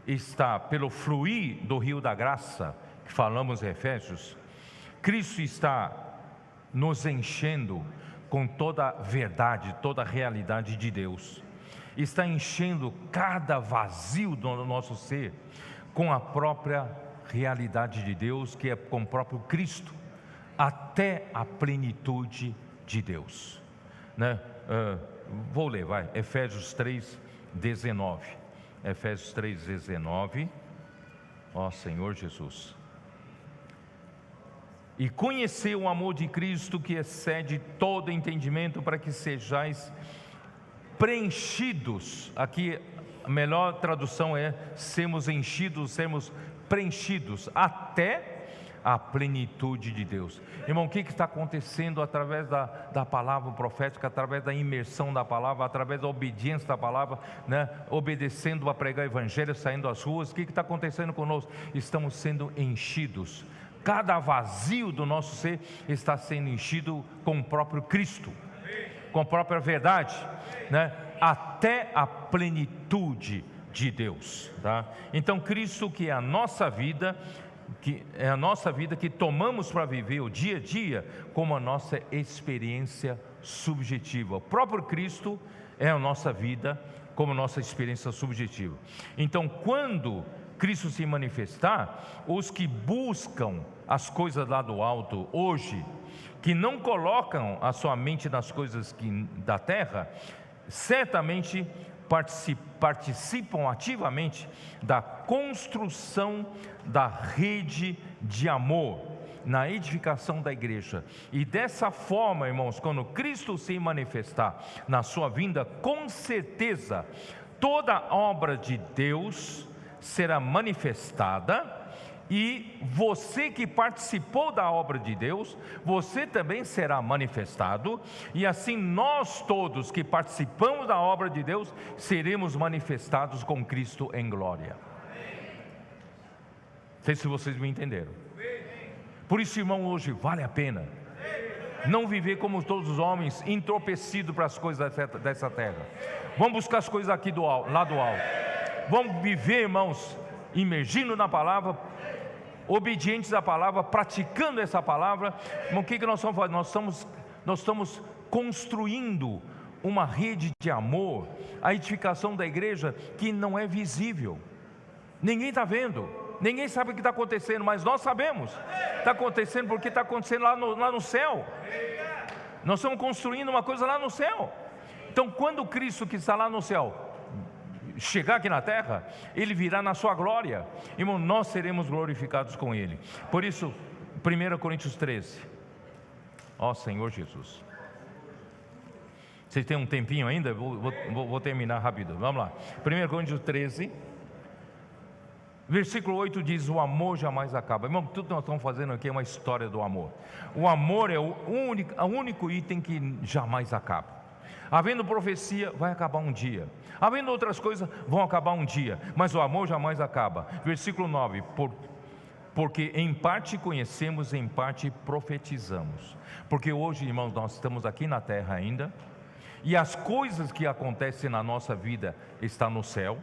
está, pelo fluir do rio da graça, que falamos em Efésios, Cristo está nos enchendo com toda a verdade, toda a realidade de Deus. Está enchendo cada vazio do nosso ser com a própria realidade de Deus, que é com o próprio Cristo, até a plenitude de Deus, né? Vou ler, vai, Efésios 3:19. Efésios 3:19. Ó Senhor Jesus. E conhecer o amor de Cristo, que excede todo entendimento, para que sejais preenchidos. Aqui a melhor tradução é sermos enchidos, sermos preenchidos até a plenitude de Deus. Irmão, o que está acontecendo através da palavra profética, através da imersão da palavra, através da obediência da palavra, né? Obedecendo a pregar o evangelho, saindo às ruas? O que está acontecendo conosco? Estamos sendo enchidos. Cada vazio do nosso ser está sendo enchido com o próprio Cristo, com a própria verdade, né? Até a plenitude de Deus, tá? Então Cristo, que é a nossa vida, que tomamos para viver o dia a dia como a nossa experiência subjetiva. O próprio Cristo é a nossa vida como nossa experiência subjetiva. Então, quando Cristo se manifestar, os que buscam as coisas lá do alto hoje, que não colocam a sua mente nas coisas da terra, certamente participam ativamente da construção da rede de amor, na edificação da igreja. E dessa forma, irmãos, quando Cristo se manifestar na sua vinda, com certeza toda obra de Deus será manifestada, e você que participou da obra de Deus, você também será manifestado, e assim nós todos que participamos da obra de Deus, seremos manifestados com Cristo em glória. Não sei se vocês me entenderam. Por isso, irmão, hoje vale a pena não viver como todos os homens, entorpecidos para as coisas dessa terra. Vamos buscar as coisas aqui lá do alto. Vamos viver, irmãos, imergindo na palavra, obedientes à palavra, praticando essa palavra. Irmão, o que nós estamos fazendo? Nós estamos construindo uma rede de amor, a edificação da igreja que não é visível. Ninguém está vendo, ninguém sabe o que está acontecendo, mas nós sabemos. Está acontecendo porque está acontecendo lá no céu. Nós estamos construindo uma coisa lá no céu. Então, quando Cristo que está lá no céu chegar aqui na terra, Ele virá na sua glória. Irmão, nós seremos glorificados com Ele. Por isso, 1 Coríntios 13. Ó Senhor Jesus. Vocês têm um tempinho ainda? Vou terminar rápido. Vamos lá. 1 Coríntios 13. Versículo 8 diz: o amor jamais acaba. Irmão, tudo que nós estamos fazendo aqui é uma história do amor. O amor é o único item que jamais acaba. Havendo profecia, vai acabar um dia. Havendo outras coisas, vão acabar um dia. Mas o amor jamais acaba. Versículo 9: porque em parte conhecemos, em parte profetizamos. Porque hoje, irmãos, nós estamos aqui na terra ainda, e as coisas que acontecem na nossa vida estão no céu.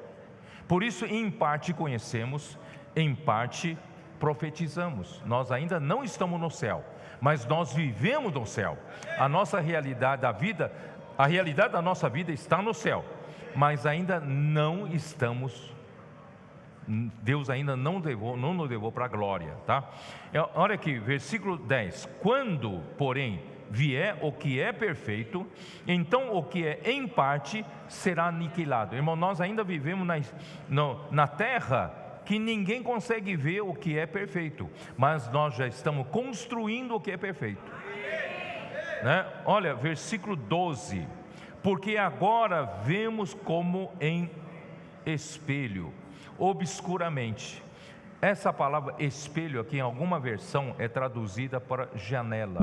Por isso, em parte conhecemos, em parte profetizamos. Nós ainda não estamos no céu, mas nós vivemos no céu. A nossa realidade da vida, a realidade da nossa vida está no céu, mas ainda não estamos. Deus ainda não nos levou para a glória, tá? Olha aqui, versículo 10: quando, porém, vier o que é perfeito, então o que é em parte será aniquilado. Irmão, nós ainda vivemos na terra que ninguém consegue ver o que é perfeito, mas nós já estamos construindo o que é perfeito, né? Olha, versículo 12: porque agora vemos como em espelho, obscuramente. Essa palavra espelho aqui em alguma versão é traduzida para janela,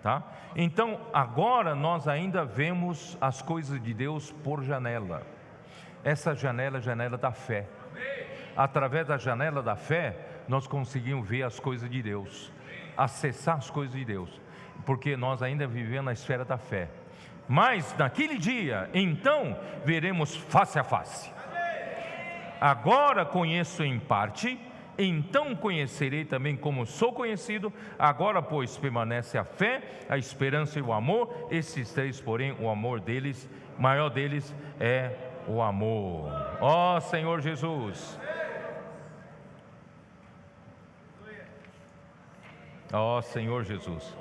tá? Então agora nós ainda vemos as coisas de Deus por janela. Essa janela é a janela da fé. Através da janela da fé nós conseguimos ver as coisas de Deus, acessar as coisas de Deus, porque nós ainda vivemos na esfera da fé. Mas naquele dia, então, veremos face a face. Agora conheço em parte, então conhecerei também como sou conhecido. Agora, pois, permanece a fé, a esperança e o amor. Esses três, porém, o amor deles, maior deles é o amor. Ó Senhor Jesus. Ó Senhor Jesus.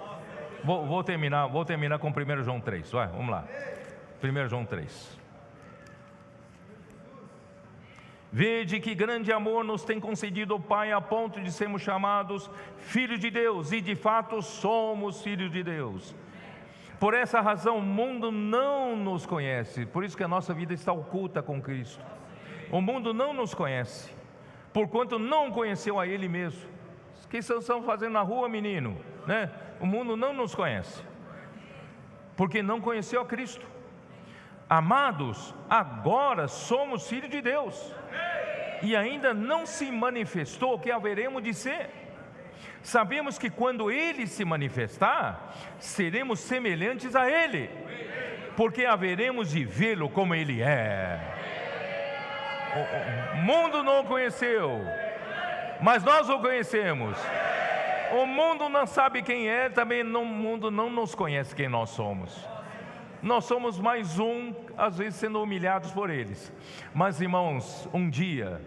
Vou terminar com 1 João 3. Vai, vamos lá. 1 João 3. Vede que grande amor nos tem concedido o Pai, a ponto de sermos chamados filhos de Deus, e de fato somos filhos de Deus. Por essa razão o mundo não nos conhece, por isso que a nossa vida está oculta com Cristo. O mundo não nos conhece, porquanto não conheceu a Ele mesmo. O que vocês estão fazendo na rua, menino? Né? O mundo não nos conhece, porque não conheceu a Cristo. Amados, agora somos filhos de Deus, e ainda não se manifestou o que haveremos de ser. Sabemos que quando Ele se manifestar, seremos semelhantes a Ele, porque haveremos de vê-lo como Ele é. O mundo não o conheceu, mas nós o conhecemos. O mundo não sabe quem é, também o mundo não nos conhece quem nós somos. Nós somos mais às vezes sendo humilhados por eles. Mas irmãos, um dia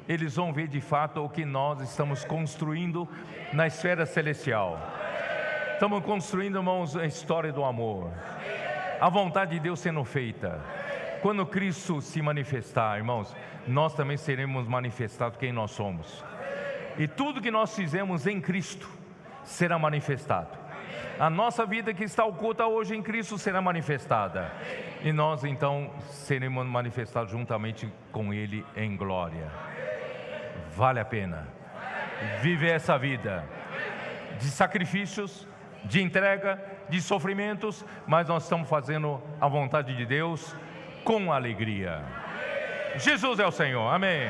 eles vão ver de fato o que nós estamos construindo na esfera celestial. Estamos construindo, irmãos, a história do amor, a vontade de Deus sendo feita. Quando Cristo se manifestar, irmãos, nós também seremos manifestados quem nós somos. E tudo que nós fizemos em Cristo será manifestado. A nossa vida que está oculta hoje em Cristo será manifestada, e nós então seremos manifestados juntamente com Ele em glória. Vale a pena viver essa vida de sacrifícios, de entrega, de sofrimentos, mas nós estamos fazendo a vontade de Deus com alegria. Jesus é o Senhor, amém.